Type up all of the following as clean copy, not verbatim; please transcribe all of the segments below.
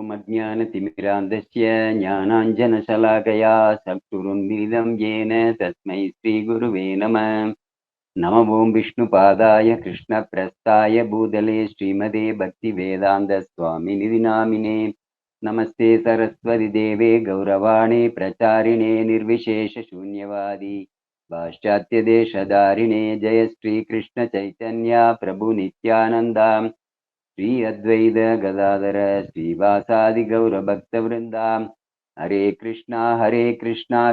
ओमज्ञानतिमिरान्धस्य ज्ञानाञ्जनशलाकया चक्षुरुन्मीलितं येन तस्मै श्रीगुरुवे नमः। नमः ॐ विष्णुपादाय कृष्णप्रस्थाय भूतले श्रीमते भक्तिवेदान्तस्वामिनिधि नामिने। नमस्ते सरस्वती देवे गौरवाणे प्रचारिणे निर्विशेषशून्यवादी पाश्चात्यदेशधारिणे। जय श्रीकृष्णचैतन्य प्रभु नित्यानन्दा श्री अद्वैत गदाधर श्रीवासादि गौरभक्तवृंदा। हरे कृष्णा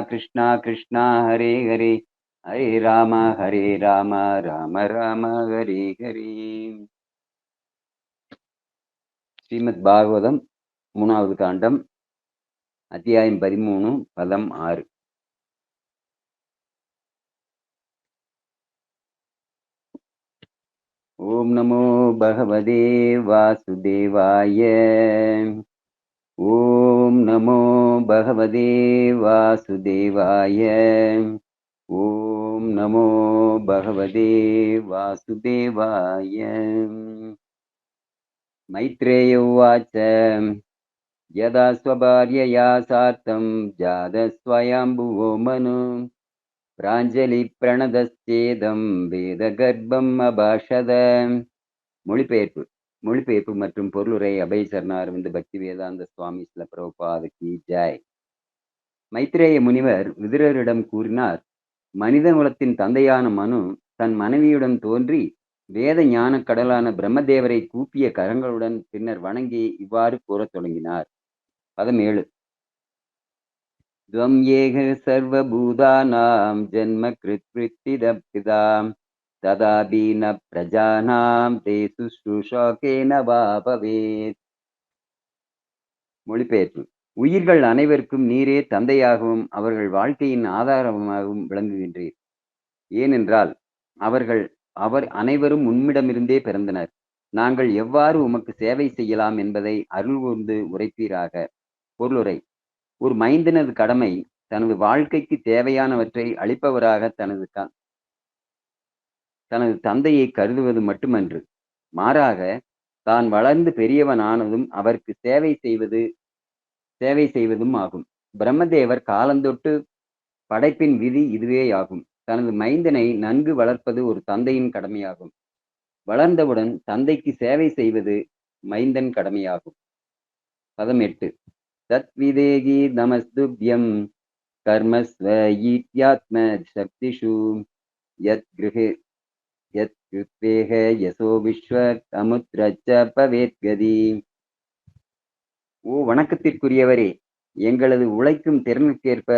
कृष्णा कृष्णा हरे हरे, हरे राम राम राम हरे हरे। ஸ்ரீமத் பாகவதம் 3வது காண்டம், அத்தியாயம் 13, பதம் 6. ஓம் நமோ பகவதே வாசுதேவாய. ஓம் நமோ பகவதே வாசுதேவாய. ஓம் நமோ பகவதே வாசுதேவாய. மைத்ரேய உவாச்ச யதா ஸ்வபார்யயா சார்த்தம் ஜாதஸ்வயம்புவோ மனு பிராஞ்சலி பிரணதஸ்சேதம் வேதகர்ப்பம் அபாஷத. மொழிபெயர்ப்பு மற்றும் பொருளுரை அபய் சரணாரவிந்த் பக்தி வேதாந்த சுவாமி ஸ்ரீல பிரபுபாதகி ஜெய். மைத்ரேய முனிவர் விதுரரிடம் கூறினார், மனித குலத்தின் தந்தையான மனு தன் மனைவியுடன் தோன்றி வேத ஞான கடலான பிரம்மதேவரை கூப்பிய கரங்களுடன் பின்னர் வணங்கி இவ்வாறு கூறத் தொடங்கினார். பதம் 7. துவம் ஏக சர்வபூதானாம் ஜன்ம கிருத்வித்திதப்பிதாம் ததாபி ந பிரஜானாம் தே சுஷ்ரூஷகேன வா பவேத். மொழிபெயர்ப்பு. உயிர்கள் அனைவருக்கும் நீரே தந்தையாகவும் அவர்கள் வாழ்க்கையின் ஆதாரமாகவும் விளங்குகின்றீர். ஏனென்றால் அவர் அனைவரும் உம்மிடமிருந்தே பிறந்தனர். நாங்கள் எவ்வாறு உமக்கு சேவை செய்யலாம் என்பதை அருள் கூர்ந்து உரைப்பீராக. பொருளுரை. ஒரு மைந்தனது கடமை தனது வாழ்க்கைக்கு தேவையானவற்றை அளிப்பவராக தனது தந்தையை கருதுவது மட்டுமன்று, மாறாக தான் வளர்ந்து பெரியவனானதும் அவருக்கு சேவை செய்வதும் ஆகும். பிரம்மதேவர் காலந்தொட்டு படைப்பின் விதி இதுவேயாகும். தனது மைந்தனை நன்கு வளர்ப்பது ஒரு தந்தையின் கடமையாகும். வளர்ந்தவுடன் தந்தைக்கு சேவை செய்வது மைந்தன் கடமையாகும். பதம் 8. தத் விதேகி நமஸ்துப்யம் கர்மஸ்வ ஈத்யாத்ம சக்திஷு யத் கிருத்வேக யசோ விஸ்வ அமுத்ரச்ச பவேத்கதி. ஓ வணக்கத்திற்குரியவரே, எங்களது உழைக்கும் திறனுக்கேற்ப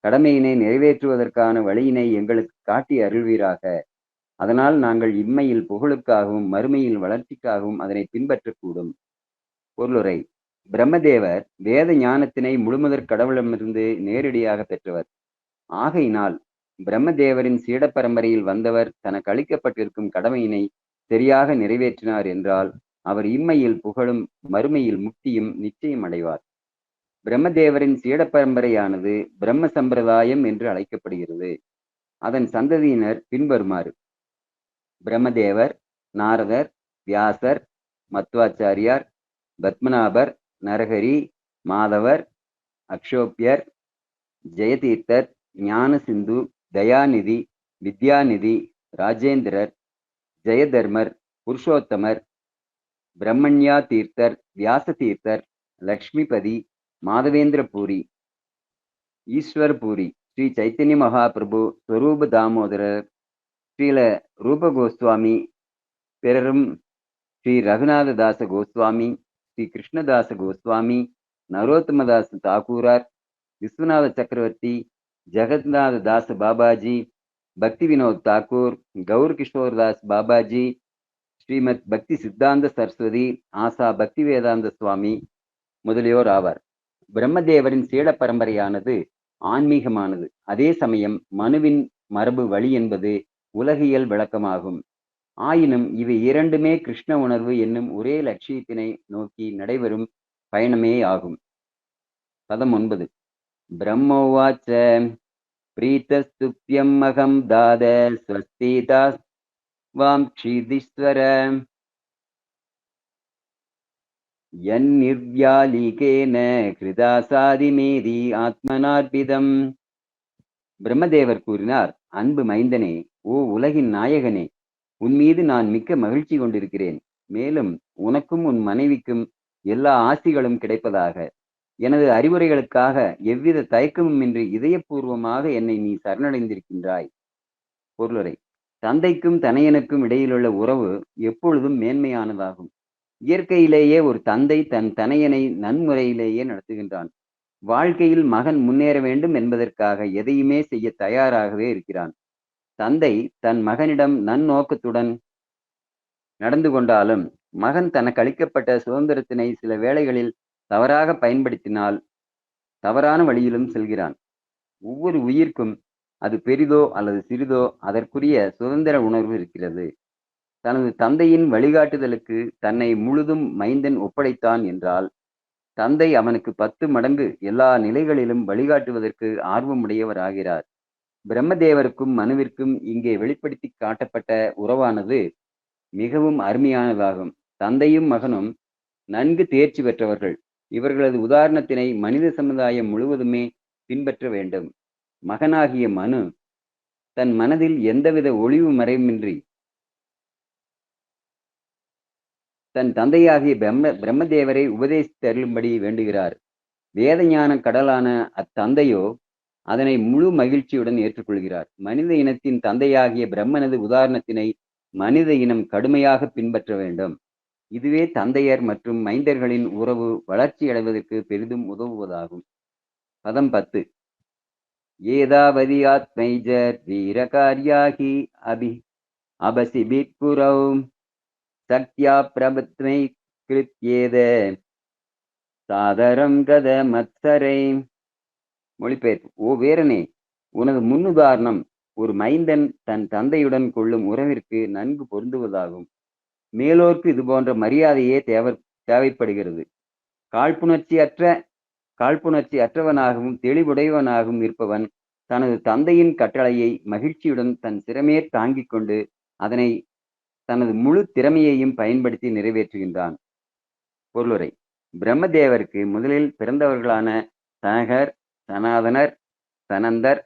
கடமையினை நிறைவேற்றுவதற்கான வழியினை எங்களுக்கு காட்டி அருள்வீராக. அதனால் நாங்கள் இம்மையில் புகழுக்காகவும் மறுமையில் வளர்ச்சிக்காகவும் அதனை பின்பற்றக்கூடும். பொருளுரை. பிரம்மதேவர் வேத ஞானத்தினை முழுமுதற் கடவுளமிருந்து நேரடியாக பெற்றவர். ஆகையினால் பிரம்மதேவரின் சீட பரம்பரையில் வந்தவர் தனக்கு அளிக்கப்பட்டிருக்கும் கடமையினை சரியாக நிறைவேற்றினார் என்றால் அவர் இம்மையில் புகழும் மறுமையில் முக்தியும் நிச்சயம் அடைவார். பிரம்மதேவரின் சீட பரம்பரையானது பிரம்ம சம்பிரதாயம் என்று அழைக்கப்படுகிறது. அதன் சந்ததியினர் பின்வருமாறு: பிரம்மதேவர், நாரதர், வியாசர், மத்வாச்சாரியார், பத்மநாபர், நரஹரி, மாதவர், அக்ஷோப்யர், ஜெயதீர்த்தர், ஞான சிந்து, தயாநிதி, வித்யாநிதி, ராஜேந்திரர், ஜெயதர்மர், புருஷோத்தமர், பிரம்மண்யா தீர்த்தர், வியாச தீர்த்தர், லக்ஷ்மிபதி, மாதவேந்திர பூரி, ஈஸ்வர் பூரி, ஸ்ரீ சைத்தன்ய மகாபிரபு, ஸ்வரூப தாமோதரர், ஸ்ரீல ரூப கோஸ்வாமி, பிறரும் ஸ்ரீ ரகுநாத தாச கோஸ்வாமி, ஸ்ரீ கிருஷ்ணதாச கோஸ்வாமி, நரோத்தமதாஸ் தாக்கூரார், விஸ்வநாத சக்கரவர்த்தி, ஜெகநாத தாஸ் பாபாஜி, பக்தி வினோத் தாக்கூர், கௌர் கிஷோர் தாஸ் பாபாஜி, ஸ்ரீமத் பக்தி சித்தாந்த சரஸ்வதி, ஆசா பக்தி வேதாந்த சுவாமி முதலியோர் ஆவார். பிரம்மதேவரின் சீட பரம்பரையானது ஆன்மீகமானது. அதே சமயம் மனுவின் மரபு வழி என்பது உலகியல் விளக்கமாகும். ஆயினும் இவை இரண்டுமே கிருஷ்ண உணர்வு என்னும் ஒரே லட்சியத்தினை நோக்கி நடைபெறும் பயணமே ஆகும். பதம் 9. பிரம்மோவாச்ச பிரீதஸ்துப்யம் அகம் தாத ஸ்வஸ்திதாஸ் வாம் க்ஷீதீஸ்வர. யன் நிர்வ்யாலிகேன கிருதாசாதிமேதி ஆத்மனார்பிதம். பிரம்மதேவர் கூறினார், அன்பு மைந்தனே, ஓ உலகின் நாயகனே, உன் மீது நான் மிக்க மகிழ்ச்சி கொண்டிருக்கிறேன். மேலும் உனக்கும் உன் மனைவிக்கும் எல்லா ஆசிகளும் கிடைப்பதாக. எனது அறிவுரைகளுக்காக எவ்வித தயக்கமுமின்றி இதயபூர்வமாக என்னை நீ சரணடைந்திருக்கின்றாய். பொருளுரை. தந்தைக்கும் தனையனுக்கும் இடையிலுள்ள உறவு எப்பொழுதும் மேன்மையானதாகும். இயற்கையிலேயே ஒரு தந்தை தன் தனையனை நன்முறையிலேயே நடத்துகின்றான். வாழ்க்கையில் மகன் முன்னேற வேண்டும் என்பதற்காக எதையுமே செய்ய தயாராகவே இருக்கிறான். தந்தை தன் மகனிடம் நன்னோக்கத்துடன் நடந்து கொண்டாலும் மகன் தனக்கு அளிக்கப்பட்ட சுதந்திரத்தினை சில வேளைகளில் தவறாக பயன்படுத்தினால் தவறான வழியிலும் செல்கிறான். ஒவ்வொரு உயிர்க்கும் அது பெரிதோ அல்லது சிறிதோ அதற்குரிய சுதந்திர உணர்வு இருக்கிறது. தனது தந்தையின் வழிகாட்டுதலுக்கு தன்னை முழுதும் மைந்தன் ஒப்படைத்தான் என்றால் தந்தை அவனுக்கு 10 மடங்கு எல்லா நிலைகளிலும் வழிகாட்டுவதற்கு ஆர்வமுடையவராகிறார். பிரம்மதேவருக்கும் மனுவிற்கும் இங்கே வெளிப்படுத்தி காட்டப்பட்ட உறவானது மிகவும் அருமையானதாகும். தந்தையும் மகனும் நன்கு தேர்ச்சி பெற்றவர்கள். இவர்களது உதாரணத்தினை மனித சமுதாயம் முழுவதுமே பின்பற்ற வேண்டும். மகனாகிய மனு தன் மனதில் எந்தவித ஒளிவு மறைவின்றி தன் தந்தையாகிய பிரம்மதேவரை உபதேசித்தருளும்படி வேண்டுகிறார். வேதஞான கடலான அத்தந்தையோ அதனை முழு மகிழ்ச்சியுடன் ஏற்றுக்கொள்கிறார். மனித இனத்தின் தந்தையாகிய பிரம்மனது உதாரணத்தினை மனித இனம் கடுமையாக பின்பற்ற வேண்டும். இதுவே தந்தையர் மற்றும் மைந்தர்களின் உறவு வளர்ச்சி அடைவதற்கு பெரிதும் உதவுவதாகும். பதம் 10. ஏதாவதி ஆத்மைஜர் வீரகாரியாகி அபசிபிற்புரௌ சக்தியா பிரபத்மை கிருத்யேத சாதரம் கத மத்சரை. மொழிபெயர்ப்பு. ஓ வீரனே, உனது முன்னுதாரணம் ஒரு மைந்தன் தன் தந்தையுடன் கொள்ளும் உறவிற்கு நன்கு பொருந்துவதாகும். மேலோர்க்கு இது போன்ற மரியாதையே தேவைப்படுகிறது. காழ்ப்புணர்ச்சி அற்றவனாகவும் தெளிவுடையவனாகவும் இருப்பவன் தனது தந்தையின் கட்டளையை மகிழ்ச்சியுடன் தன் சிரமேற் தாங்கிக் கொண்டு அதனை தனது முழு திறமையையும் பயன்படுத்தி நிறைவேற்றுகின்றான். பொருளுரை. பிரம்மதேவருக்கு முதலில் பிறந்தவர்களான சனகர், சனாதனர், சனந்தர்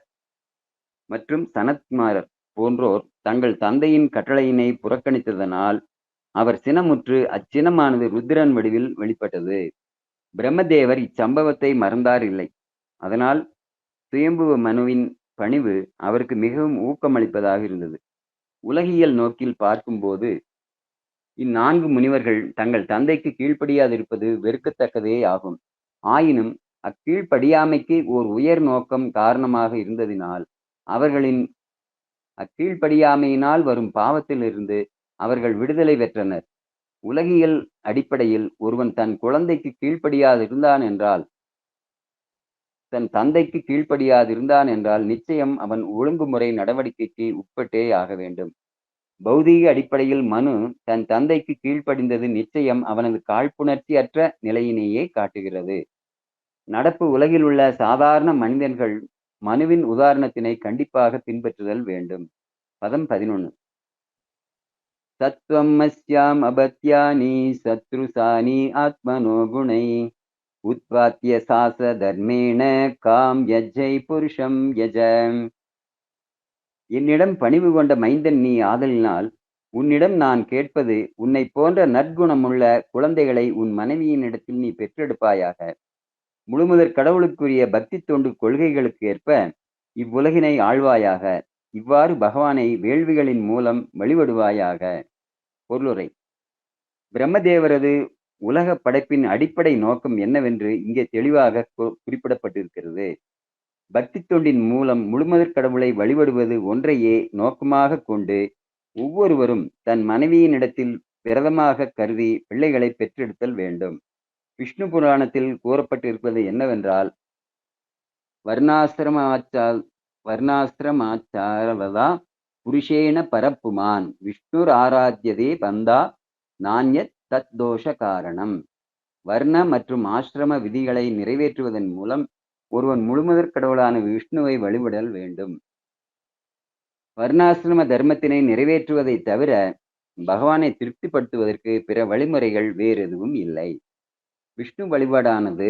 மற்றும் சனத்குமாரர் போன்றோர் தங்கள் தந்தையின் கட்டளையினை புறக்கணித்ததனால் அவர் சினமுற்று அச்சினமானது ருத்திரன் வடிவில் வெளிப்பட்டது. பிரம்மதேவர் இச்சம்பவத்தை மறந்தார் இல்லை. அதனால் சுயம்புவ மனுவின் பணிவு அவருக்கு மிகவும் ஊக்கமளிப்பதாக இருந்தது. உலகியல் நோக்கில் பார்க்கும்போது இந்நான்கு முனிவர்கள் தங்கள் தந்தைக்கு கீழ்ப்படியாதிருப்பது வெறுக்கத்தக்கதே ஆகும். ஆயினும் அக்கீழ்ப்படியாமைக்கு ஓர் உயர் நோக்கம் காரணமாக இருந்ததினால் அவர்களின் அக்கீழ்ப்படியாமையினால் வரும் பாவத்திலிருந்து அவர்கள் விடுதலை பெற்றனர். உலகியல் அடிப்படையில் ஒருவன் தன் குழந்தைக்கு கீழ்ப்படியாதிருந்தான் என்றால் தன் தந்தைக்கு கீழ்ப்படியாதிருந்தான் என்றால் நிச்சயம் அவன் ஒழுங்குமுறை நடவடிக்கைக்கு உட்பட்டே ஆக வேண்டும். பௌதீக அடிப்படையில் மனு தன் தந்தைக்கு கீழ்ப்படிந்தது நிச்சயம் அவனது காழ்ப்புணர்ச்சி அற்ற நிலையினையே காட்டுகிறது. நடப்பு உலகில் உள்ள சாதாரண மனிதர்கள் மனுவின் உதாரணத்தினை கண்டிப்பாக பின்பற்றுதல் வேண்டும். பதம் 11. சத்வம் அஸ்யாம் அபத்யானி சத்ருசானி ஆத்மனோ குணை உத்வாத்திய சாச தர்மேண காம் யஜ்ஜை புருஷம் யஜ. என்னிடம் பணிவு கொண்ட மைந்தன் நீ ஆதலினால் உன்னிடம் நான் கேட்பது உன்னை போன்ற நற்குணமுள்ள குழந்தைகளை உன் மனைவியினிடத்தில் நீ பெற்றெடுப்பாயாக. முழுமுதற் கடவுளுக்குரிய பக்தி தொண்டு கொள்கைகளுக்கு ஏற்ப இவ்வுலகினை ஆழ்வாயாக. இவ்வாறு பகவானை வேள்விகளின் மூலம் வழிபடுவாயாக. பொருளுரை. பிரம்மதேவரது உலக படைப்பின் அடிப்படை நோக்கம் என்னவென்று இங்கே தெளிவாக குறிப்பிடப்பட்டிருக்கிறது. பக்தி தொண்டின் மூலம் முழுமுதற் கடவுளை வழிபடுவது ஒன்றையே நோக்கமாக கொண்டு ஒவ்வொருவரும் தன் மனைவியினிடத்தில் விரதமாக கருதி பிள்ளைகளை பெற்றெடுத்தல் வேண்டும். விஷ்ணு புராணத்தில் கூறப்பட்டிருப்பது என்னவென்றால் வர்ணாசிரமாச்சாரவதா புருஷேன பரப்புமான் விஷ்ணுர் ஆராத்தியதே பந்தா நான்யத் தத் தோஷ காரணம். வர்ண மற்றும் ஆசிரம விதிகளை நிறைவேற்றுவதன் மூலம் ஒருவன் முழுமுதற் கடவுளான விஷ்ணுவை வழிபடல் வேண்டும். வர்ணாசிரம தர்மத்தினை நிறைவேற்றுவதை தவிர பகவானை திருப்திப்படுத்துவதற்கு பிற வழிமுறைகள் வேறு எதுவும் இல்லை. விஷ்ணு வழிபாடானது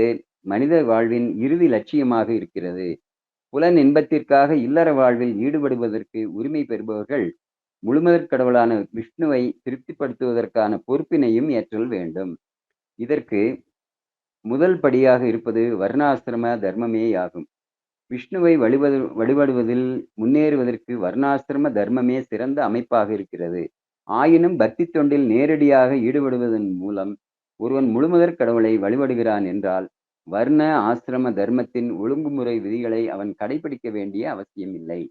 மனித வாழ்வின் இறுதி லட்சியமாக இருக்கிறது. புலன் இன்பத்திற்காக இல்லற வாழ்வில் ஈடுபடுவதற்கு உரிமை பெறுபவர்கள் முழுமுதற் கடவுளான விஷ்ணுவை திருப்திப்படுத்துவதற்கான பொறுப்பினையும் ஏற்றல் வேண்டும். இதற்கு முதல் படியாக இருப்பது வர்ணாசிரம தர்மமேயாகும். விஷ்ணுவை வழிபடுவதில் முன்னேறுவதற்கு வர்ணாசிரம தர்மமே சிறந்த அமைப்பாக இருக்கிறது. ஆயினும் பக்தி தொண்டில் நேரடியாக ஈடுபடுவதன் மூலம் ஒருவன் முழுமுதற் கடவுளை வழிபடுகிறான் என்றால் வர்ண ஆசிரம தர்மத்தின் ஒழுங்குமுறை விதிகளை அவன் கடைபிடிக்க வேண்டிய அவசியம் இல்லை.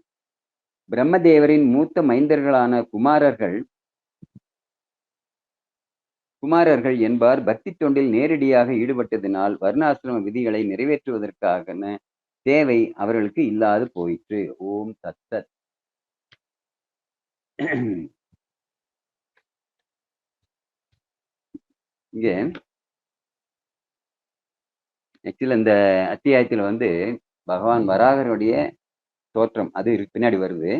பிரம்மதேவரின் மூத்த மைந்தர்களான குமாரர்கள் என்பார் பக்தி தொண்டில் நேரடியாக ஈடுபட்டதினால் வர்ணாசிரம விதிகளை நிறைவேற்றுவதற்கான தேவை அவர்களுக்கு இல்லாது போயிற்று. ஓம் தத்தத். இங்க ஆக்சுவலி இந்த அத்தியாயத்துல வந்து பகவான் வராகருடைய தோற்றம் அது பின்னாடி வருது.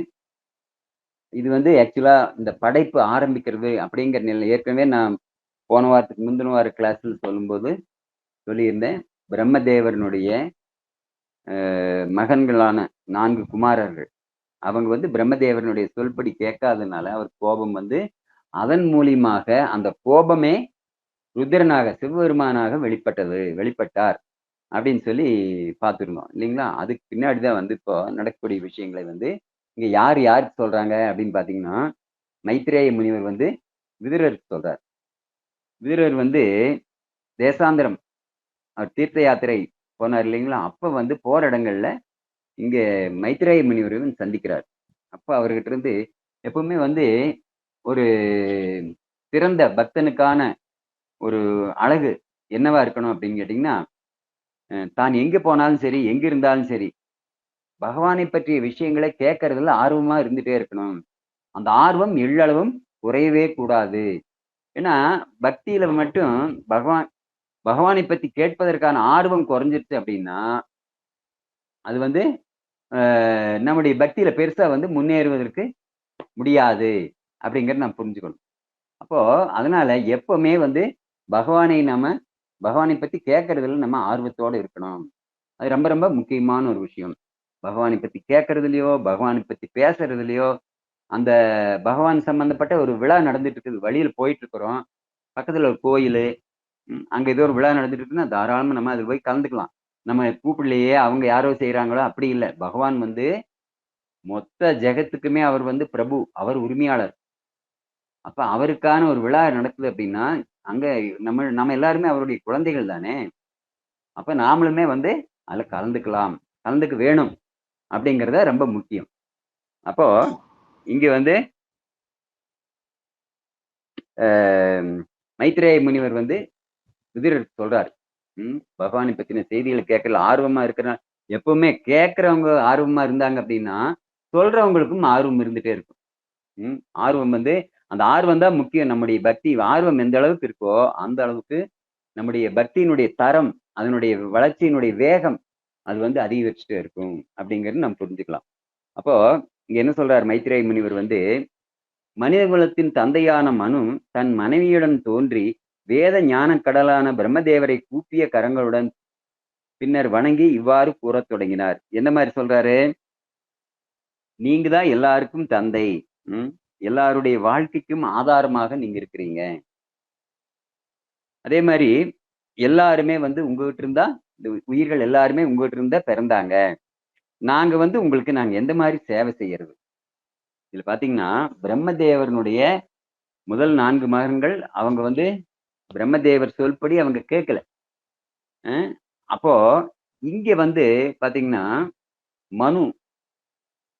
இது வந்து ஆக்சுவலா இந்த படைப்பு ஆரம்பிக்கிறது அப்படிங்கிற நிலை ஏற்கனவே நான் போன வாரத்துக்கு முந்தின வார கிளாஸ்ல சொல்லும்போது சொல்லியிருந்தேன். பிரம்மதேவரனுடைய மகன்களான 4 குமாரர்கள் அவங்க வந்து பிரம்மதேவரனுடைய சொல்படி கேட்காதனால அவர் கோபம் வந்து அதன் மூலியமாக அந்த கோபமே ருத்ரனாக சிவபெருமானாக வெளிப்பட்டார் அப்படின்னு சொல்லி பார்த்துருந்தோம் இல்லைங்களா. அதுக்கு பின்னாடிதான் வந்து இப்போ நடக்கக்கூடிய விஷயங்களை வந்து இங்க யாருக்கு சொல்றாங்க அப்படின்னு பாத்தீங்கன்னா மைத்ரேய முனிவர் வந்து விதுரருக்கு சொல்றார். விதுரர் வந்து தேசாந்திரம் அவர் தீர்த்த யாத்திரை போனார் இல்லைங்களா. அப்ப வந்து போற இடங்கள்ல இங்க மைத்ரேய முனிவரை சந்திக்கிறார். அப்ப அவர்கிட்ட இருந்து எப்பவுமே வந்து ஒரு சிறந்த பக்தனுக்கான ஒரு அழகு என்னவா இருக்கணும் அப்படின்னு கேட்டீங்கன்னா, தான் எங்க போனாலும் சரி எங்க இருந்தாலும் சரி பகவானை பற்றிய விஷயங்களை கேட்கறதுல ஆர்வமா இருந்துட்டே இருக்கணும். அந்த ஆர்வம் எள்ளளவும் குறையவே கூடாது. ஏன்னா பக்தியில மட்டும் பகவானை பத்தி கேட்பதற்கான ஆர்வம் குறைஞ்சிருச்சு அப்படின்னா அது வந்து நம்முடைய பக்தியில பெருசா வந்து முன்னேறுவதற்கு முடியாது அப்படிங்கிறத நம்ம புரிஞ்சுக்கணும். அப்போ அதனால எப்பவுமே வந்து பகவானை பத்தி கேட்கறதுல நம்ம ஆர்வத்தோட இருக்கணும். அது ரொம்ப ரொம்ப முக்கியமான ஒரு விஷயம். பகவானை பத்தி கேட்கறதுலயோ பகவானை பத்தி பேசுறதுலயோ அந்த பகவான் சம்பந்தப்பட்ட ஒரு விழா நடந்துட்டு இருக்குது, வழியில போயிட்டு இருக்கிறோம், பக்கத்துல ஒரு கோயில், அங்க ஏதோ ஒரு விழா நடந்துட்டு இருக்குன்னா தாராளமா நம்ம அதுல போய் கலந்துக்கலாம். நம்ம கூப்பிடலையே அவங்க யாரோ செய்யறாங்களோ அப்படி இல்லை. பகவான் வந்து மொத்த ஜெகத்துக்குமே அவர் வந்து பிரபு, அவர் உரிமையாளர். அப்ப அவருக்கான ஒரு விழா நடக்குது அப்படின்னா அங்க நம்ம எல்லாருமே அவருடைய குழந்தைகள் தானே. அப்ப நாமளுமே வந்து அதுல கலந்துக்க வேணும் அப்படிங்கிறத ரொம்ப முக்கியம். அப்போ இங்க வந்து மைத்ரேய முனிவர் வந்து விதுரர் சொல்றாரு, பகவானை பத்தின செய்திகளை கேட்கல ஆர்வமா இருக்கிற எப்பவுமே கேட்கறவங்க ஆர்வமா இருந்தாங்க அப்படின்னா சொல்றவங்களுக்கும் ஆர்வம் இருந்துட்டே இருக்கும். ஆர்வம் வந்து அந்த ஆர்வம் தான் முக்கியம். நம்முடைய பக்தி ஆர்வம் எந்த அளவுக்கு இருக்கோ அந்த அளவுக்கு நம்முடைய பக்தியினுடைய தரம், அதனுடைய வளர்ச்சியினுடைய வேகம் அது வந்து அதிகரிச்சுட்டே இருக்கும் அப்படிங்கிறது நம்ம புரிஞ்சுக்கலாம். அப்போ இங்க என்ன சொல்றாரு மைத்ரேய முனிவர் வந்து, மனித குலத்தின் தந்தையான மனு தன் மனைவியுடன் தோன்றி வேத ஞான கடலான பிரம்மதேவரை கூப்பிய கரங்களுடன் பின்னர் வணங்கி இவ்வாறு கூறத் தொடங்கினார். என்ன மாதிரி சொல்றாரு? நீங்க தான் எல்லாருக்கும் தந்தை, எல்லாருடைய வாழ்க்கைக்கும் ஆதாரமாக நீங்க இருக்கிறீங்க. அதே மாதிரி எல்லாருமே வந்து உங்ககிட்ட இருந்தா இந்த உயிர்கள் எல்லாருமே உங்ககிட்ட இருந்தா பிறந்தாங்க. நாங்க வந்து உங்களுக்கு நாங்க எந்த மாதிரி சேவை செய்யறது? இதுல பாத்தீங்கன்னா பிரம்மதேவனுடைய முதல் 4 மகன்கள் அவங்க வந்து பிரம்மதேவர் சொல்படி அவங்க கேட்கல. அப்போ இங்க வந்து பாத்தீங்கன்னா மனு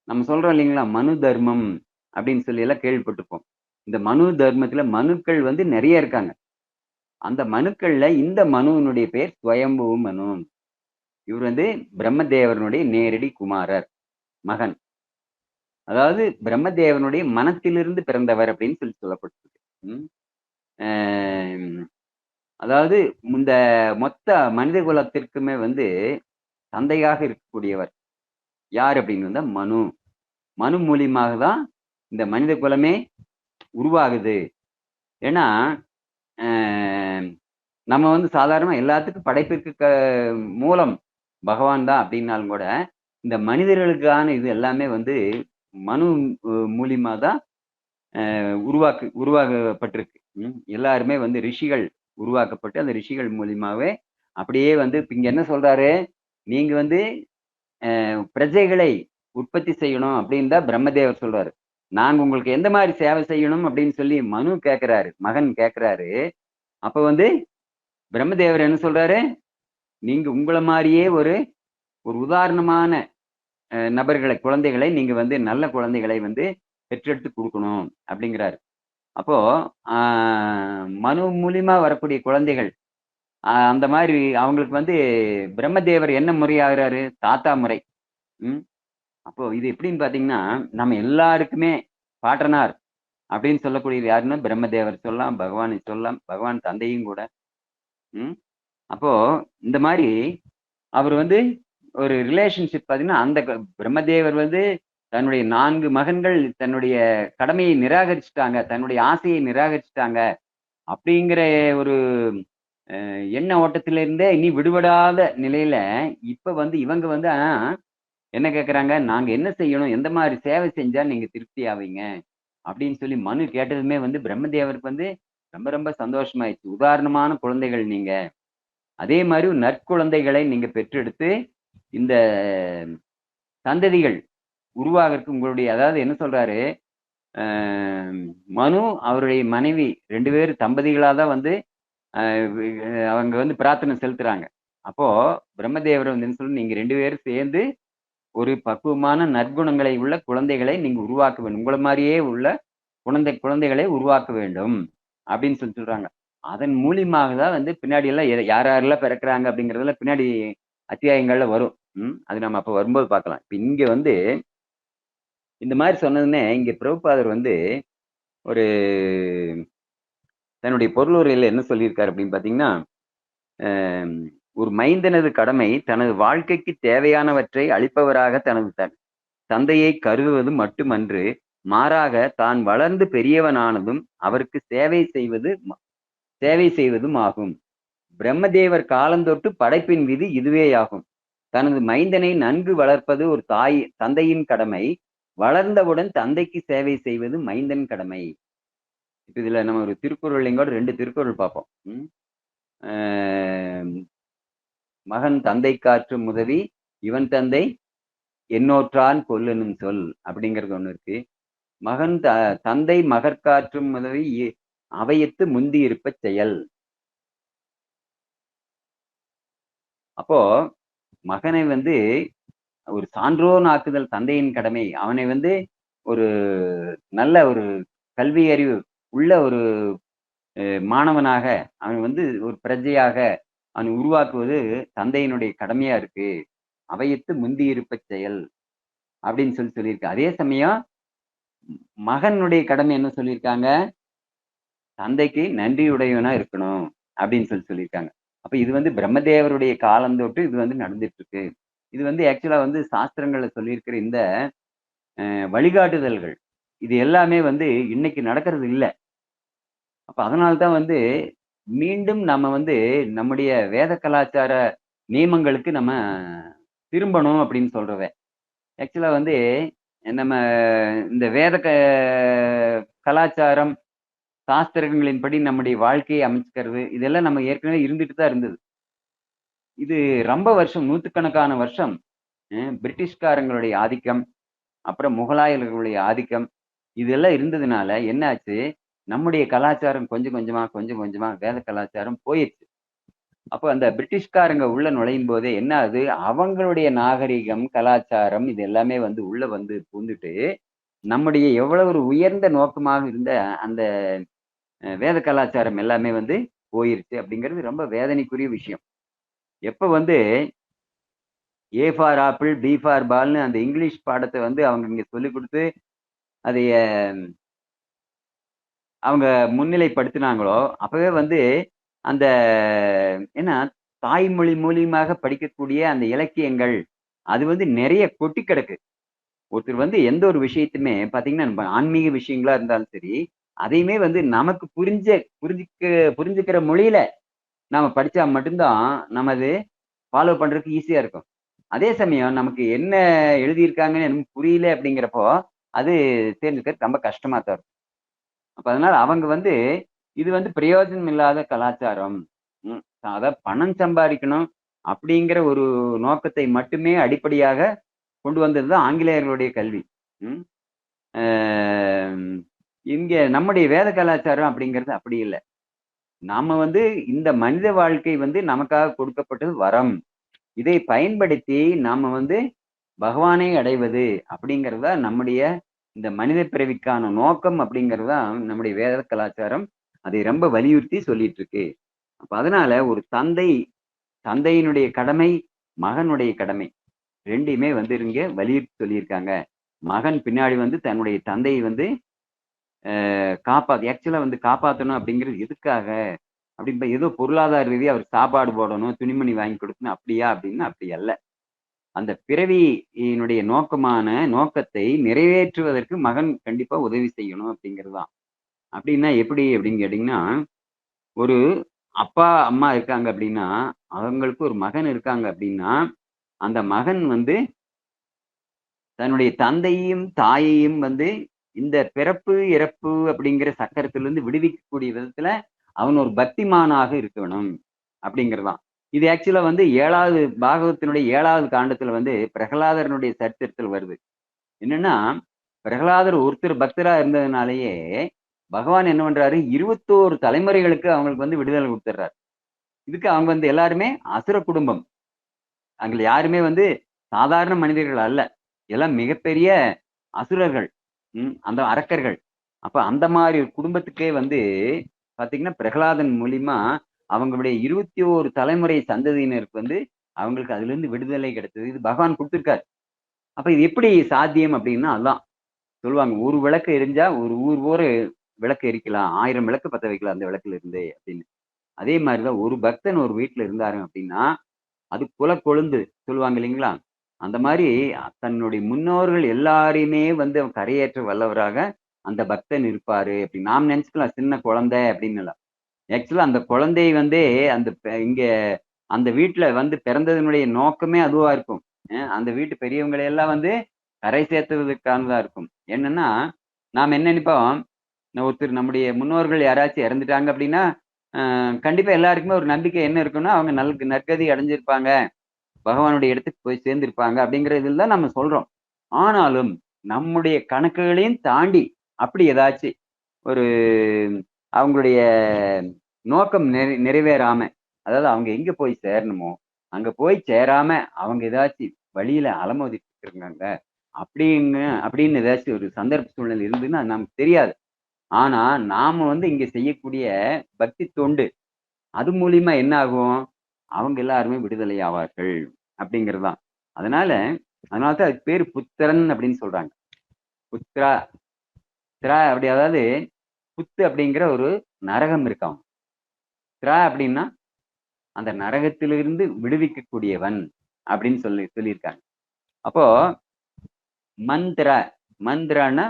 நம்ம சொல்றோம் இல்லைங்களா, மனு தர்மம் அப்படின்னு சொல்லி எல்லாம் கேள்விப்பட்டிருப்போம். இந்த மனு தர்மத்துல மனுக்கள் வந்து நிறைய இருக்காங்க. அந்த மனுக்கள்ல இந்த மனுவினுடைய பேர் ஸ்வயம்பு மனு. இவர் வந்து பிரம்மதேவனுடைய நேரடி குமாரர், மகன். அதாவது பிரம்மதேவனுடைய மனத்திலிருந்து பிறந்தவர் அப்படின்னு சொல்லி சொல்லப்பட்டிருக்கு. அதாவது இந்த மொத்த மனித குலத்திற்குமே வந்து தந்தையாக இருக்கக்கூடியவர் யார் அப்படின்னு வந்தா மனு. மனு மூலியமாக தான் இந்த மனித குலமே உருவாகுது. ஏன்னா நம்ம வந்து சாதாரணமா எல்லாத்துக்கும் படைப்பிற்கு மூலம் பகவான் தான் அப்படின்னாலும் கூட இந்த மனிதர்களுக்கான இது எல்லாமே வந்து மனு மூலியமா தான் உருவாக்கப்பட்டிருக்கு. எல்லாருமே வந்து ரிஷிகள் உருவாக்கப்பட்டு அந்த ரிஷிகள் மூலியமாவே அப்படியே வந்து இப்ப இங்க என்ன சொல்றாரு, நீங்க வந்து பிரஜைகளை உற்பத்தி செய்யணும் அப்படின்னு தான் பிரம்மதேவர் சொல்றாரு. நாங்க உங்களுக்கு எந்த மாதிரி சேவை செய்யணும் அப்படின்னு சொல்லி மனு கேட்கிறாரு, மகன் கேட்கிறாரு. அப்ப வந்து பிரம்மதேவர் என்ன சொல்றாரு, நீங்க உங்கள மாதிரியே ஒரு ஒரு உதாரணமான நபர்களை, குழந்தைகளை நீங்க வந்து நல்ல குழந்தைகளை வந்து பெற்றெடுத்து கொடுக்கணும் அப்படிங்கிறாரு. அப்போ மனு மூலியமா வரக்கூடிய குழந்தைகள் அந்த மாதிரி அவங்களுக்கு வந்து பிரம்மதேவர் என்ன முறையாகிறாரு, தாத்தா முறை. ம் அப்போ இது எப்படின்னு பாத்தீங்கன்னா, நம்ம எல்லாருக்குமே பாட்டனார் அப்படின்னு சொல்லக்கூடியது யாருன்னா பிரம்மதேவர் சொல்லலாம், பகவானை சொல்லலாம், பகவான் தந்தையும் கூட. ம் அப்போ இந்த மாதிரி அவர் வந்து ஒரு ரிலேஷன்ஷிப் பாத்தீங்கன்னா, அந்த பிரம்மதேவர் வந்து தன்னுடைய 4 மகன்கள் தன்னுடைய கடமையை நிராகரிச்சுட்டாங்க, தன்னுடைய ஆசையை நிராகரிச்சுட்டாங்க அப்படிங்கிற ஒரு எண்ண ஓட்டத்திலிருந்தே இனி விடுபடாத நிலையில இப்ப வந்து இவங்க வந்து என்ன கேட்கறாங்க, நாங்க என்ன செய்யணும், எந்த மாதிரி சேவை செஞ்சா நீங்க திருப்தி ஆவீங்க அப்படின்னு சொல்லி மனு கேட்டதுமே வந்து பிரம்மதேவருக்கு வந்து ரொம்ப ரொம்ப சந்தோஷமாயிடுச்சு. உதாரணமான குழந்தைகள் நீங்க, அதே மாதிரி நற்குழந்தைகளை நீங்க பெற்றெடுத்து இந்த சந்ததிகள் உருவாகிறதுக்கு உங்களுடைய அதாவது என்ன சொல்றாரு, மனு அவருடைய மனைவி 2 பேரும் தம்பதிகளா தான் வந்து அவங்க வந்து பிரார்த்தனை செலுத்துறாங்க. அப்போ பிரம்மதேவர் வந்து என்ன சொல்லு, நீங்க 2 பேரும் சேர்ந்து ஒரு பக்குவமான நற்குணங்களை உள்ள குழந்தைகளை நீங்க உருவாக்க வேண்டும். உங்கள மாரியே உள்ள குழந்தைகளை உருவாக்க வேண்டும் அப்படின்னு சொல்றாங்க. அதன் மூலியமாக தான் வந்து பின்னாடி எல்லாம் யார் யாரெல்லாம் பிறக்குறாங்க அப்படிங்கிறதெல்லாம் பின்னாடி அத்தியாயங்கள்ல வரும். அது நம்ம அப்ப வரும்போது பார்க்கலாம். இப்ப இங்க வந்து இந்த மாதிரி சொன்னதுன்னே இங்க பிரபுபாதர் வந்து ஒரு தன்னுடைய பொருளுரையில என்ன சொல்லியிருக்காரு அப்படின்னு பாத்தீங்கன்னா, ஒரு மைந்தனது கடமை தனது வாழ்க்கைக்கு தேவையானவற்றை அளிப்பவராக தனது தந்தையை கருதுவது மட்டுமன்று, மாறாக தான் வளர்ந்து பெரியவனானதும் அவருக்கு சேவை செய்வதும் ஆகும். பிரம்மதேவர் காலந்தொட்டு படைப்பின் விதி இதுவேயாகும். தனது மைந்தனை நன்கு வளர்ப்பது ஒரு தந்தையின் கடமை. வளர்ந்தவுடன் தந்தைக்கு சேவை செய்வது மைந்தன் கடமை. இப்ப இதுல நம்ம ஒரு திருக்குறள்லையும் 2 திருக்குறள் பார்ப்போம். மகன் தந்தை காற்றும் உதவி, இவன் தந்தை எண்ணோற்றான் கொல்லனும் சொல் அப்படிங்கிறது ஒண்ணு இருக்கு. மகன் தந்தை மகற்காற்றும் உதவி அவையத்து முந்தி இருப்ப செயல். அப்போ மகனை வந்து ஒரு சான்றோன் ஆக்குதல் தந்தையின் கடமை. அவனை வந்து ஒரு நல்ல ஒரு கல்வி அறிவு உள்ள ஒரு மாணவனாக அவன் வந்து ஒரு பிரஜையாக அவனை உருவாக்குவது தந்தையினுடைய கடமையா இருக்கு. அவையத்து முந்தி இருப்ப செயல் அப்படின்னு சொல்லியிருக்கு. அதே சமயம் மகனுடைய கடமை என்ன சொல்லியிருக்காங்க, தந்தைக்கு நன்றியுடையவனா இருக்கணும் அப்படின்னு சொல்லியிருக்காங்க. அப்ப இது வந்து பிரம்மதேவருடைய காலம் தொட்டு இது வந்து நடந்துட்டு இருக்கு. இது வந்து ஆக்சுவலா வந்து சாஸ்திரங்கள்ல சொல்லியிருக்கிற இந்த வழிகாட்டுதல்கள் இது எல்லாமே வந்து இன்னைக்கு நடக்கிறது இல்ல. அப்ப அதனால்தான் வந்து மீண்டும் நம்ம வந்து நம்முடைய வேத கலாச்சார நியமங்களுக்கு நம்ம திரும்பணும் அப்படின்னு சொல்றத. ஆக்சுவலா வந்து நம்ம இந்த வேத கலாச்சாரம் சாஸ்திரங்களின்படி நம்முடைய வாழ்க்கையை அமைச்சுக்கிறது இதெல்லாம் நம்ம ஏற்கனவே இருந்துட்டு தான் இருந்தது. இது ரொம்ப வருஷம் நூத்துக்கணக்கான வருஷம் பிரிட்டிஷ்காரங்களுடைய ஆதிக்கம், அப்புறம் முகலாயர்களுடைய ஆதிக்கம் இதெல்லாம் இருந்ததுனால என்ன ஆச்சு, நம்முடைய கலாச்சாரம் கொஞ்சம் கொஞ்சமா வேத கலாச்சாரம் போயிடுச்சு. அப்போ அந்த பிரிட்டிஷ்காரங்க உள்ள நுழையும் போதே என்ன ஆகுது, அவங்களுடைய நாகரிகம், கலாச்சாரம் இது எல்லாமே வந்து உள்ள வந்து பூந்துட்டு, நம்முடைய எவ்வளவு ஒரு உயர்ந்த நோக்கமாக இருந்த அந்த வேத கலாச்சாரம் எல்லாமே வந்து போயிருச்சு அப்படிங்கிறது ரொம்ப வேதனைக்குரிய விஷயம். எப்ப வந்து A for apple, B for பால்னு அந்த இங்கிலீஷ் பாடத்தை வந்து அவங்க இங்க சொல்லிக் கொடுத்து அதைய அவங்க முன்னிலைப்படுத்தினாங்களோ, அப்பவே வந்து அந்த ஏன்னா தாய்மொழி மூலியமாக படிக்கக்கூடிய அந்த இலக்கியங்கள், அது வந்து நிறைய கொட்டி கிடக்கு. ஒருத்தர் வந்து எந்த ஒரு விஷயத்தையுமே பார்த்தீங்கன்னா, நம்ம ஆன்மீக விஷயங்களா இருந்தாலும் சரி, அதையுமே வந்து நமக்கு புரிஞ்சுக்கிற மொழியில நாம படிச்சா மட்டும்தான் நம்ம அது ஃபாலோ பண்றதுக்கு ஈஸியா இருக்கும். அதே சமயம் நமக்கு என்ன எழுதியிருக்காங்கன்னு எனக்கு புரியல அப்படிங்கிறப்போ அது தெரிஞ்சுக்கிறது ரொம்ப கஷ்டமா தான் இருக்கும். அப்ப அதனால அவங்க வந்து இது வந்து பிரயோஜனம் இல்லாத கலாச்சாரம். ம். அதாவது பணம் சம்பாதிக்கணும் அப்படிங்கிற ஒரு நோக்கத்தை மட்டுமே அடிப்படையாக கொண்டு வந்தது தான் ஆங்கிலேயர்களுடைய கல்வி. ம். அ இங்க நம்முடைய வேத கலாச்சாரம் அப்படிங்கிறது அப்படி இல்ல. நாம வந்து இந்த மனித வாழ்க்கை வந்து நமக்காக கொடுக்கப்பட்டது வரம். இதை பயன்படுத்தி நாம வந்து பகவானை அடைவது அப்படிங்கிறது தான் நம்முடைய இந்த மனித பிறவிக்கான நோக்கம் அப்படிங்கிறது தான் நம்முடைய வேத கலாச்சாரம். அதை ரொம்ப வலியுறுத்தி சொல்லிட்டு இருக்கு. அப்ப அதனால ஒரு தந்தையினுடைய கடமை, மகனுடைய கடமை 2யுமே வந்து இங்க வலியுறுத்தி சொல்லியிருக்காங்க. மகன் பின்னாடி வந்து தன்னுடைய தந்தையை வந்து ஆக்சுவலா வந்து காப்பாத்தணும் அப்படிங்கிறது எதுக்காக? அப்படின்ப ஏதோ பொருளாதார ரீதியா அவருக்கு சாப்பாடு போடணும், துணிமணி வாங்கி கொடுக்கணும் அப்படியா? அப்படின்னா அப்படி அல்ல. அந்த பிறவியினுடைய நோக்கத்தை நிறைவேற்றுவதற்கு மகன் கண்டிப்பா உதவி செய்யணும் அப்படிங்கிறது தான். அப்படின்னா எப்படி அப்படின்னு கேட்டீங்கன்னா, ஒரு அப்பா, அம்மா இருக்காங்க அப்படின்னா, அவங்களுக்கு ஒரு மகன் இருக்காங்க அப்படின்னா, அந்த மகன் வந்து தன்னுடைய தந்தையையும், தாயையும் வந்து இந்த பிறப்பு, இறப்பு அப்படிங்கிற சக்கரத்திலிருந்து விடுவிக்கக்கூடிய விதத்துல அவன் ஒரு பக்திமானாக இருக்கணும் அப்படிங்கிறது தான். இது ஆக்சுவலா வந்து 7வது பாகவத்தினுடைய 7வது காண்டத்துல வந்து பிரகலாதரனுடைய சரித்திரத்தில் வருது. என்னன்னா, பிரகலாதர் ஒருத்தர் பக்தரா இருந்ததுனாலேயே, பகவான் என்ன பண்றாரு, 21 தலைமுறைகளுக்கு அவங்களுக்கு வந்து விடுதலை குடுத்துடுறார். இதுக்கு அவங்க வந்து எல்லாருமே அசுர குடும்பம். அங்க யாருமே வந்து சாதாரண மனிதர்கள் அல்ல. எல்லாம் மிகப்பெரிய அசுரர்கள். அந்த அரக்கர்கள். அப்ப அந்த மாரி ஒரு குடும்பத்துக்கே வந்து பாத்தீங்கன்னா, பிரகலாதன் மூலியமா அவங்களுடைய 21 தலைமுறை சந்ததியினருக்கு வந்து அவங்களுக்கு அதிலிருந்து விடுதலை கிடைத்தது. இது பகவான் குடுத்திருக்காரு. அப்ப இது எப்படி சாத்தியம் அப்படின்னா, அதான் சொல்லுவாங்க. ஒரு விளக்கு எரிஞ்சா ஒரு ஊர் விளக்கு எரிக்கலாம். 1000 விளக்கு பத்த வைக்கலாம் அந்த விளக்குல இருந்தே அப்படின்னு. அதே மாரி தான் ஒரு பக்தன் ஒரு வீட்ல இருந்தாரு அப்படின்னா, அது குலக்கொழுந்து சொல்லுவாங்க இல்லைங்களா? அந்த மாரி தன்னுடைய முன்னோர்கள் எல்லாரையுமே வந்து அவன் கரையேற்ற வல்லவராக அந்த பக்தன் இருப்பாரு அப்படி நாம் நினைச்சுக்கலாம் சின்ன குழந்தை அப்படின்னு இல்ல. ஆக்சுவலா அந்த குழந்தை வந்து அந்த இங்க அந்த வீட்ல வந்து பிறந்ததனுடைய நோக்கமே அதுவா இருக்கும். அந்த வீட்டு பெரியவங்களை எல்லாம் வந்து கரை சேர்த்துவதற்கானதா இருக்கும். என்னன்னா, நாம் என்ன நினைப்போம், ஒருத்தர் நம்முடைய முன்னோர்கள் யாராச்சும் இறந்துட்டாங்க அப்படின்னா, கண்டிப்பா எல்லாருக்குமே ஒரு நம்பிக்கை என்ன இருக்குன்னா, அவங்க நற்கதி அடைஞ்சிருப்பாங்க. பகவானுடைய இடத்துக்கு போய் சேர்ந்திருப்பாங்க அப்படிங்கிற இதில தான் நம்ம சொல்றோம். ஆனாலும் நம்முடைய கணக்குகளையும் தாண்டி அப்படி ஏதாச்சு ஒரு அவங்களுடைய நோக்கம் நிறைவேறாம, அதாவது அவங்க எங்க போய் சேரணுமோ, அங்க போய் சேராம அவங்க ஏதாச்சும் வழியில அலமோதிட்டு இருக்காங்க. அப்படின்னு ஏதாச்சும் ஒரு சந்தர்ப்ப சூழ்நிலை இருந்ததுன்னா அது நமக்கு தெரியாது. ஆனா நாம வந்து இங்க செய்யக்கூடிய பக்தி தொண்டு, அது மூலியமா என்ன ஆகும்? அவங்க எல்லாருமே விடுதலை ஆவார்கள் அப்படிங்கிறது தான். அதனால அதனால தான் அதுக்கு பேரு புத்திரன் அப்படின்னு சொல்றாங்க. புத்ரா அப்படி அதாவது புத்து அப்படிங்கிற ஒரு நரகம் இருக்காம். அப்படின்னா அந்த நரகத்திலிருந்து விடுவிக்கக்கூடியவன் அப்படின்னு சொல்லியிருக்காங்க. அப்போ மந்திர மந்திரனா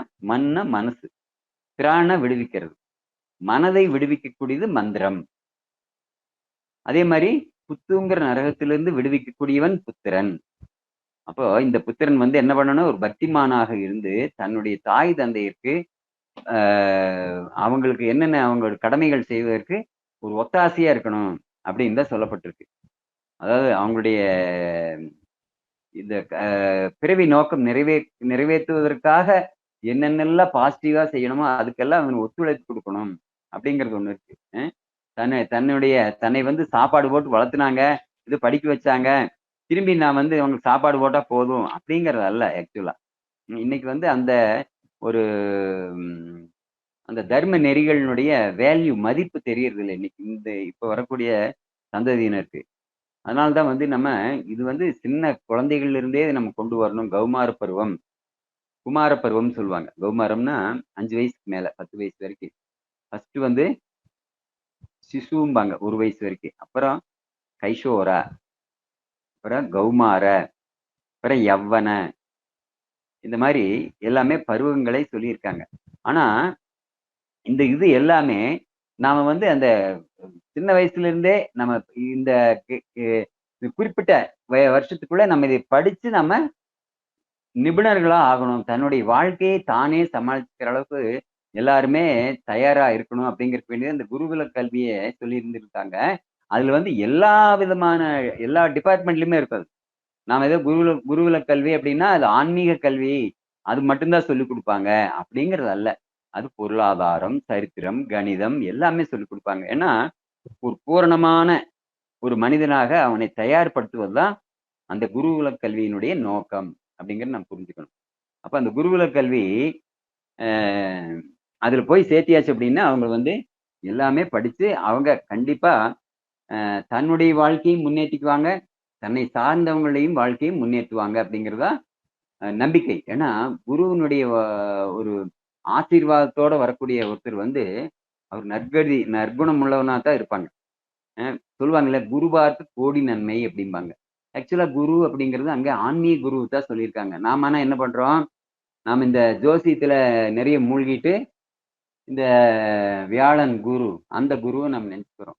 மனசு. திரான விடுவிக்கிறது. மனதை விடுவிக்கக்கூடியது மந்திரம். அதே மாதிரி புத்துங்கிற நரகத்திலிருந்து விடுவிக்கக்கூடியவன் புத்திரன். அப்போ இந்த புத்திரன் வந்து என்ன பண்ணணும், ஒரு பக்திமானாக இருந்து தன்னுடைய தாய் தந்தையருக்கு அவங்களுக்கு என்னென்ன அவங்களோட கடமைகள் செய்வதற்கு ஒரு ஒத்தாசையா இருக்கணும் அப்படின்னு தான் சொல்லப்பட்டிருக்கு. அதாவது அவங்களுடைய இந்த பிறவி நோக்கம் நிறைவேற்றுவதற்காக என்னென்னலாம் பாசிட்டிவா செய்யணுமோ அதுக்கெல்லாம் அவன் ஒத்துழைப்பு கொடுக்கணும் அப்படிங்கிறது ஒண்ணு இருக்கு. தன்னை வந்து சாப்பாடு போட்டு வளர்த்துனாங்க, இது படிக்க வச்சாங்க, திரும்பி நான் வந்து அவங்களுக்கு சாப்பாடு போட்டா போதும் அப்படிங்கிறது அல்ல ஆக்சுவலா. இன்னைக்கு வந்து அந்த ஒரு அந்த தர்ம நெறிகளினுடைய வேல்யூ மதிப்பு தெரியறது இல்லை இன்னைக்கு இப்ப வரக்கூடிய சந்ததியினருக்கு. அதனால தான் வந்து நம்ம இது வந்து சின்ன குழந்தைகள்ல இருந்தே நம்ம கொண்டு வரணும். கௌமார பருவம், குமார பருவம்னு சொல்லுவாங்க. கௌமாரம்னா 5 வயசுக்கு மேல 10 வயசு வரைக்கும். ஃபர்ஸ்ட் வந்து சிசும்பாங்க 1 வயசு வரைக்கும். அப்புறம் கைஷோரா, அப்புறம் கௌமார, அப்புறம் யவ்வன இந்த மாரி எல்லாமே பருவங்களை சொல்லியிருக்காங்க. ஆனா, இந்த இது எல்லாமே நாம வந்து அந்த சின்ன வயசுல இருந்தே நம்ம இந்த குறிப்பிட்ட வருஷத்துக்குள்ள நம்ம இதை படிச்சு நம்ம நிபுணர்களா ஆகணும். தன்னுடைய வாழ்க்கையை தானே சமாளிக்கிற அளவுக்கு எல்லாருமே தயாரா இருக்கணும் அப்படிங்கிறதுக்கு வேண்டிய இந்த குருகுல கல்வியை சொல்லி இருந்திருக்காங்க. அதுல வந்து எல்லா விதமான எல்லா டிபார்ட்மெண்ட்லயுமே இருக்கும். நாம ஏதோ குருகுல கல்வி அப்படின்னா அது ஆன்மீக கல்வி. அது மட்டும்தான் சொல்லிக் கொடுப்பாங்க அப்படிங்கிறது அல்ல. அது பொருளாதாரம், சரித்திரம், கணிதம் எல்லாமே சொல்லிக் கொடுப்பாங்க. ஏன்னா ஒரு பூரணமான ஒரு மனிதனாக அவனை தயார்படுத்துவதுதான் அந்த குருகுல கல்வியினுடைய நோக்கம் அப்படிங்கிறத நம்ம புரிஞ்சுக்கணும். அப்ப அந்த குருகுல கல்வி அதுல போய் சேர்த்தியாச்சு அப்படின்னா அவங்க வந்து எல்லாமே படிச்சு அவங்க கண்டிப்பா தன்னுடைய வாழ்க்கையும் முன்னேற்றிக்குவாங்க, தன்னை சார்ந்தவங்களையும் வாழ்க்கையும் முன்னேற்றுவாங்க அப்படிங்கிறதா நம்பிக்கை. ஏன்னா குருவினுடைய ஒரு ஆசீர்வாதத்தோட வரக்கூடிய ஒருத்தர் வந்து அவர் நற்குணம் உள்ளவனா தான் இருப்பாங்க. சொல்லுவாங்கல்ல, குரு பார்த்து கோடி நன்மை அப்படிம்பாங்க. ஆக்சுவலா குரு அப்படிங்கிறது அங்க ஆன்மீக குரு தான் சொல்லியிருக்காங்க. நாம ஆனா என்ன பண்றோம், நாம இந்த ஜோசியத்துல நிறைய மூழ்கிட்டு இந்த வியாழன் குரு அந்த குருவை நம்ம நினைச்சுக்கிறோம்.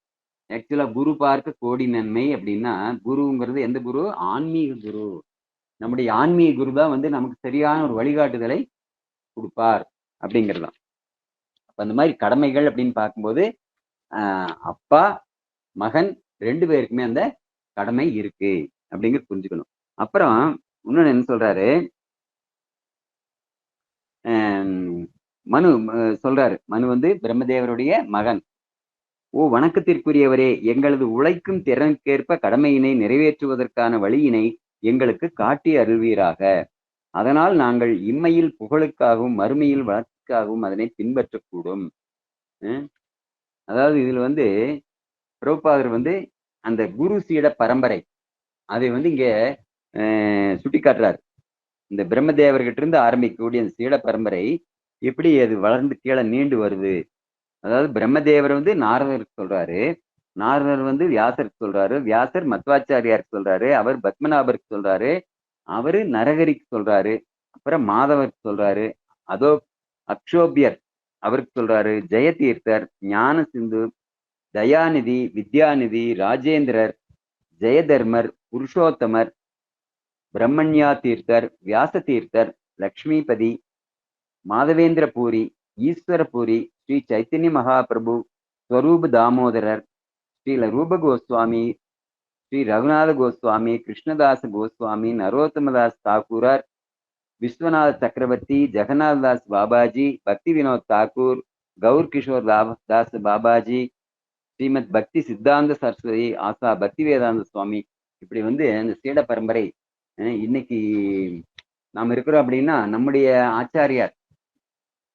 ஆக்சுவலா குரு பார்க்க கோடி நன்மை அப்படின்னா குருங்கிறது எந்த குரு? ஆன்மீக குரு. நம்முடைய ஆன்மீக குரு தான் வந்து நமக்கு சரியான ஒரு வழிகாட்டுதலை கொடுப்பார் அப்படிங்கிறதுதான். அப்ப அந்த மாதிரி கடமைகள் அப்படின்னு பார்க்கும்போது அப்பா மகன் 2 பேருக்குமே அந்த கடமை இருக்கு அப்படிங்கிறது புரிஞ்சுக்கணும். அப்புறம் இன்னொன்னு என்ன சொல்றாரு, மனு சொல்றாரு. மனு வந்து பிரம்மதேவருடைய மகன். ஓ வணக்கத்திற்குரியவரே, எங்களது உழைக்கும் திறனுக்கேற்ப கடமையினை நிறைவேற்றுவதற்கான வழியினை எங்களுக்கு காட்டி அருள்வீராக. அதனால் நாங்கள் இம்மையில் புகழுக்காகவும் மறுமையில் வளர்ச்சிக்காகவும் அதனை பின்பற்றக்கூடும். அதாவது இதுல வந்து பிரபுபாதர் வந்து அந்த குரு சீட பரம்பரை அதை வந்து இங்க சுட்டி காட்டுறாரு. இந்த பிரம்மதேவர்கிட்ட இருந்து ஆரம்பிக்கக்கூடிய அந்த சீட பரம்பரை எப்படி அது வளர்ந்து கீழே நீண்டு வருது. அதாவது பிரம்மதேவர் வந்து நாரதருக்கு சொல்றாரு, நாரதர் வந்து வியாசருக்கு சொல்றாரு, வியாசர் மத்வாச்சாரியாருக்கு சொல்றாரு, அவர் பத்மநாபருக்கு சொல்றாரு, அவரு நரகரிக்கு சொல்றாரு, அப்புறம் மாதவருக்கு சொல்றாரு, அதோ அக்ஷோபியர் அவருக்கு சொல்றாரு, ஜெயதீர்த்தர், ஞான சிந்து, தயாநிதி, வித்யாநிதி, ராஜேந்திரர், ஜெயதர்மர், புருஷோத்தமர், பிரம்மண்யா தீர்த்தர், வியாச தீர்த்தர், லக்ஷ்மிபதி, மாதவேந்திர பூரி, ஈஸ்வர பூரி, ஸ்ரீ சைத்தன்ய மகாபிரபு, ஸ்வரூப தாமோதரர், ஸ்ரீ ரூப கோஸ்வாமி, ஸ்ரீ ரகுநாத கோஸ்வாமி, கிருஷ்ணதாச கோஸ்வாமி, நரோத்தமதாஸ் தாக்கூரர், விஸ்வநாத சக்கரவர்த்தி, ஜெகநாததாஸ் பாபாஜி, பக்தி வினோத் தாக்கூர், கௌர் கிஷோர் தாஸ் பாபாஜி, ஸ்ரீமத் பக்தி சித்தாந்த சரஸ்வதி, ஆசா பக்தி வேதாந்த சுவாமி, இப்படி வந்து அந்த சீட பரம்பரை இன்னைக்கு நாம் இருக்கிறோம் அப்படின்னா நம்முடைய ஆச்சாரியார்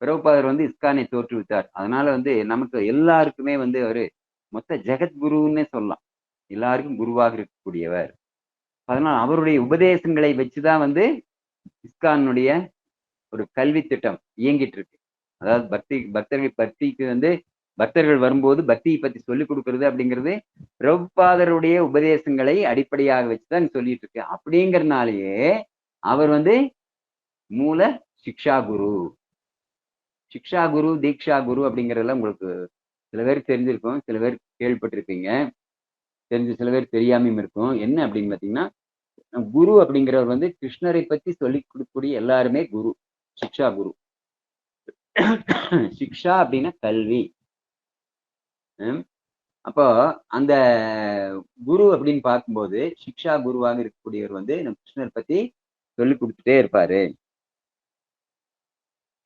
பிரபுபாதர் வந்து இஸ்கானை தோற்றுவித்தார். அதனால வந்து நமக்கு எல்லாருக்குமே வந்து அவரு மொத்த ஜெகத்குருன்னே சொல்லலாம். எல்லாருக்கும் குருவாக இருக்கக்கூடியவர். அதனால அவருடைய உபதேசங்களை வச்சுதான் வந்து இஸ்கானுடைய ஒரு கல்வி திட்டம் இயங்கிட்டு இருக்கு. அதாவது பக்திக்கு வந்து பக்தர்கள் வரும்போது பக்தியை பத்தி சொல்லிக் கொடுக்கறது அப்படிங்கிறது பிரபுபாதருடைய உபதேசங்களை அடிப்படையாக வச்சுதான் சொல்லிட்டு இருக்கு. அப்படிங்கறதுனாலயே அவர் வந்து மூல சிக்ஷா குரு. சிக்ஷா குரு, தீக்ஷா குரு அப்படிங்கறதெல்லாம் உங்களுக்கு சில பேருக்கு தெரிஞ்சிருக்கும், சில பேர் கேள்விப்பட்டிருப்பீங்க, சில பேர் தெரியாமையும் இருக்கும். என்ன அப்படின்னு பாத்தீங்கன்னா, குரு அப்படிங்கிறவர் வந்து கிருஷ்ணரை பத்தி சொல்லி கொடுக்கக்கூடிய எல்லாருமே குரு, சிக்ஷா குரு. சிக்ஷா அப்படின்னா கல்வி. அப்போ அந்த குரு அப்படின்னு பார்க்கும்போது சிக்ஷா குருவாக இருக்கக்கூடியவர் வந்து நம்ம கிருஷ்ணர் பத்தி சொல்லி கொடுத்துட்டே இருப்பாரு.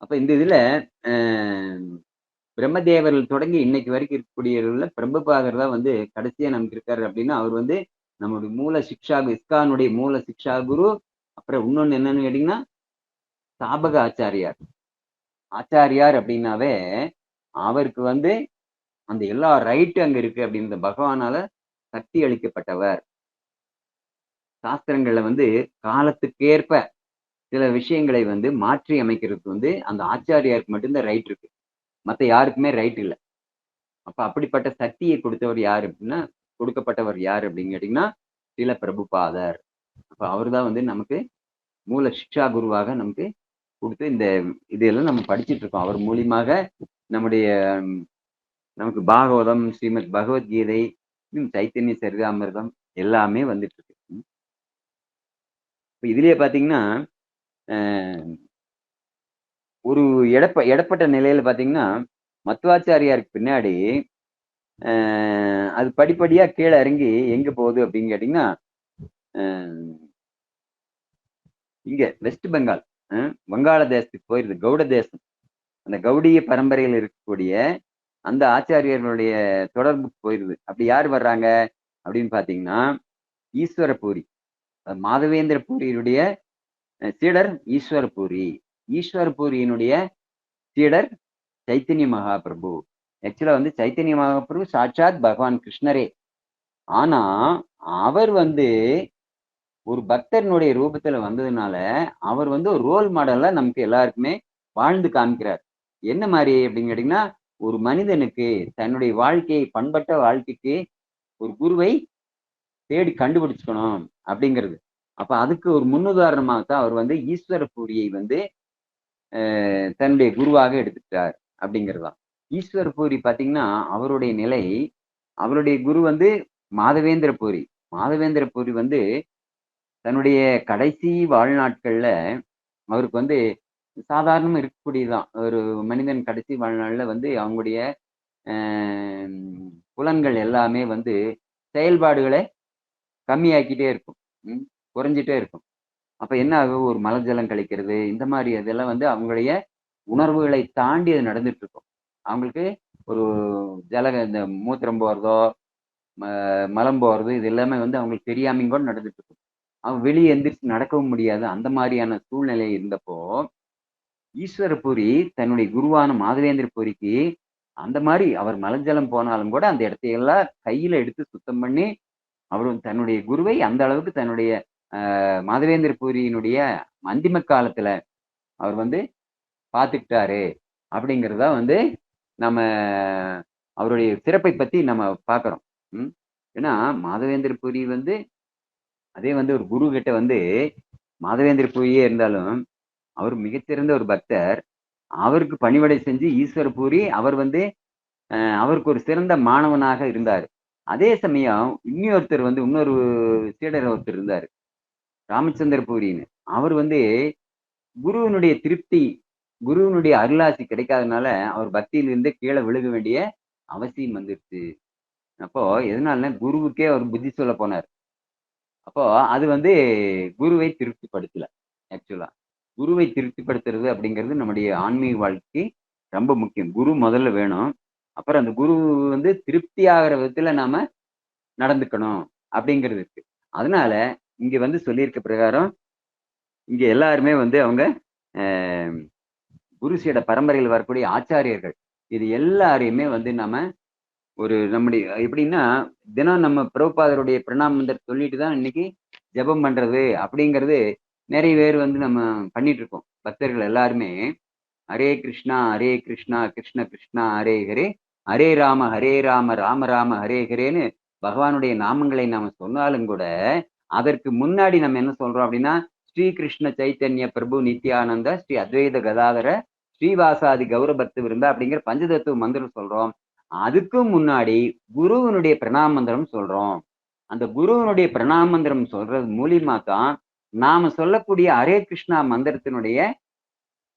அப்ப இந்த இதுல பிரம்மதேவர்கள் தொடங்கி இன்னைக்கு வரைக்கும் இருக்கக்கூடியவர்கள பிரபுபாதர் தான் வந்து கடைசியா நமக்கு இருக்காரு அப்படின்னா அவர் வந்து நம்மளுடைய மூல சிக்ஷா இஸ்கானுடைய மூல சிக்ஷா குரு. அப்புறம் இன்னொன்னு என்னன்னு கேட்டீங்கன்னா ஸ்தாபக ஆச்சாரியார். ஆச்சாரியார் அப்படின்னாவே அவருக்கு வந்து அந்த எல்லா ரைட்டு அங்க இருக்கு அப்படின்ற பகவானால சக்தி அளிக்கப்பட்டவர். சாஸ்திரங்கள்ல வந்து காலத்துக்கேற்ப சில விஷயங்களை வந்து மாற்றி அமைக்கிறதுக்கு வந்து அந்த ஆச்சாரியாருக்கு மட்டும்தான் ரைட் இருக்கு, மற்ற யாருக்குமே ரைட் இல்லை. அப்ப அப்படிப்பட்ட சக்தியை கொடுத்தவர் யாரு அப்படின்னா கொடுக்கப்பட்டவர் யார் அப்படின்னு கேட்டீங்கன்னா ஸ்ரீல பிரபுபாதர். அப்ப அவர் தான் வந்து நமக்கு மூல சிக்ஷா குருவாக நமக்கு கொடுத்து இந்த இதெல்லாம் நம்ம படிச்சுட்டு இருக்கோம். அவர் மூலியமாக நம்முடைய நமக்கு பாகவதம், ஸ்ரீமத் பகவத்கீதை, சைத்தன்ய சரிதாமிர்தம் எல்லாமே வந்துட்டு இருக்கு. இப்ப இதுலயே பாத்தீங்கன்னா ஒரு எடப்பட்ட நிலையில பாத்தீங்கன்னா மத்வாச்சாரியாருக்கு பின்னாடி அது படிப்படியா கீழே இறங்கி எங்க போகுது அப்படின்னு கேட்டீங்கன்னா இங்க வெஸ்ட் பெங்கால், வங்காள தேசத்துக்கு போயிருது. கவுட தேசம், அந்த கவுடிய பரம்பரையில் இருக்கக்கூடிய அந்த ஆச்சாரியர்களுடைய தொடர்புக்கு போயிருது. அப்படி யார் வர்றாங்க அப்படின்னு பாத்தீங்கன்னா ஈஸ்வரபூரி, மாதவேந்திர பூரியுடைய சீடர் ஈஸ்வரபூரி, ஈஸ்வரபூரியினுடைய சீடர் சைத்தன்ய மகாபிரபு. ஆக்சுவலா வந்து சைத்தன்ய மகாபிரபு சாட்சாத் பகவான் கிருஷ்ணரே. ஆனா அவர் வந்து ஒரு பக்தர்னுடைய ரூபத்துல வந்ததுனால அவர் வந்து ஒரு ரோல் மாடலா நமக்கு எல்லாருக்குமே வாழ்ந்து காமிக்கிறார். என்ன மாதிரி அப்படின்னு கேட்டீங்கன்னா, ஒரு மனிதனுக்கு தன்னுடைய வாழ்க்கையை, பண்பட்ட வாழ்க்கைக்கு ஒரு குருவை தேடி கண்டுபிடிச்சுக்கணும் அப்படிங்கிறது. அப்ப அதுக்கு ஒரு முன்னுதாரணமாக தான் அவர் வந்து ஈஸ்வரபூரியை வந்து தன்னுடைய குருவாக எடுத்துட்டார் அப்படிங்கிறதுதான். ஈஸ்வரபூரி பாத்தீங்கன்னா அவருடைய நிலை, அவருடைய குரு வந்து மாதவேந்திர பூரி. மாதவேந்திர பூரி வந்து தன்னுடைய கடைசி வாழ்நாட்கள்ல அவருக்கு வந்து சாதாரணமா இருக்கக்கூடியதுதான். ஒரு மனிதன் கடைசி வாழ்நாள்ல வந்து அவங்களுடைய புலன்கள் எல்லாமே வந்து செயல்பாடுகளை கம்மியாக்கிட்டே இருக்கும், குறைஞ்சிட்டே இருக்கும். அப்ப என்ன ஆகும், ஒரு மலஜலம் கழிக்கிறது, இந்த மாதிரி இதெல்லாம் வந்து அவங்களுடைய உணர்வுகளை தாண்டி அது நடந்துட்டு இருக்கும். அவங்களுக்கு ஒரு இந்த மூத்திரம் போறதோ மலம் போறது இது எல்லாமே வந்து அவங்களுக்கு தெரியாமையும் கூட நடந்துட்டு இருக்கும். அவங்க வெளியே எந்திரிச்சு நடக்கவும் முடியாது. அந்த மாதிரியான சூழ்நிலை இருந்தப்போ ஈஸ்வரபூரி தன்னுடைய குருவான மாதவேந்திர பூரிக்கு அந்த மாதிரி அவர் மலஜலம் போனாலும் கூட அந்த இடத்தையெல்லாம் கையில எடுத்து சுத்தம் பண்ணி அவர் தன்னுடைய குருவை அந்த அளவுக்கு தன்னுடைய மாதவேந்திர பூரியினுடைய அந்திம காலத்துல அவர் வந்து பார்த்துக்கிட்டாரு அப்படிங்கிறதா வந்து நம்ம அவருடைய சிறப்பை பத்தி நம்ம பார்க்கிறோம். ஏன்னா மாதவேந்திர பூரி வந்து அதே வந்து ஒரு குரு கிட்ட வந்து மாதவேந்திர பூரியே இருந்தாலும் அவர் மிகச்சிறந்த ஒரு பக்தர். அவருக்கு பணிவடை செஞ்சு ஈஸ்வரபூரி அவர் வந்து அவருக்கு ஒரு சிறந்த மாணவனாக இருந்தார். அதே சமயம் இன்னொருத்தர் வந்து இன்னொரு சீடர் ஒருத்தர் இருந்தார், ராமச்சந்திர பூரின்னு. அவர் வந்து குருவினுடைய திருப்தி, குருவினுடைய அருளாசி கிடைக்காதனால அவர் பக்தியிலிருந்து கீழே விழுக வேண்டிய அவசியம் வந்துருச்சு. அப்போ எதனால குருவுக்கே அவர் புத்தி சொல்ல போனார். அப்போ அது வந்து குருவை திருப்திப்படுத்தல. ஆக்சுவலா குருவை திருப்திப்படுத்துறது அப்படிங்கிறது நம்முடைய ஆன்மீக வாழ்க்கைக்கு ரொம்ப முக்கியம். குரு முதல்ல வேணும். அப்புறம் அந்த குரு வந்து திருப்தி ஆகிற விதத்துல நாம நடந்துக்கணும் அப்படிங்கிறது இருக்கு. அதனால இங்க வந்து சொல்லியிருக்க பிரகாரம் இங்க எல்லாருமே வந்து அவங்க குரு சீட பரம்பரையில் வரக்கூடிய ஆச்சாரியர்கள் இது எல்லாரையுமே வந்து நம்ம ஒரு நம்முடைய எப்படின்னா தினம் நம்ம பிரபுபாதருடைய பிரணாம மந்திரம் சொல்லிட்டு தான் இன்னைக்கு ஜெபம் பண்றது அப்படிங்கிறது நிறைய பேர் வந்து நம்ம பண்ணிட்டு இருக்கோம். பக்தர்கள் எல்லாருமே ஹரே கிருஷ்ணா கிருஷ்ண கிருஷ்ணா ஹரே ஹரே, ஹரே ராம ராம ராம ஹரே ஹரேன்னு பகவானுடைய நாமங்களை நாம சொன்னாலும் கூட அதற்கு முன்னாடி நம்ம என்ன சொல்றோம் அப்படின்னா ஸ்ரீ கிருஷ்ண சைத்தன்ய பிரபு நித்யானந்த ஸ்ரீ அத்வைத கதாதர ஸ்ரீவாசாதி கௌரபத்து விருந்தா அப்படிங்கிற பஞ்சதத்துவ மந்திரம் சொல்றோம். அதுக்கும் முன்னாடி குருவனுடைய பிரணாம மந்திரம் சொல்றோம். அந்த குருவனுடைய பிரணாம மந்திரம் சொல்றது மூலியமா தான் நாம சொல்லக்கூடிய ஹரே கிருஷ்ணா மந்திரத்தினுடைய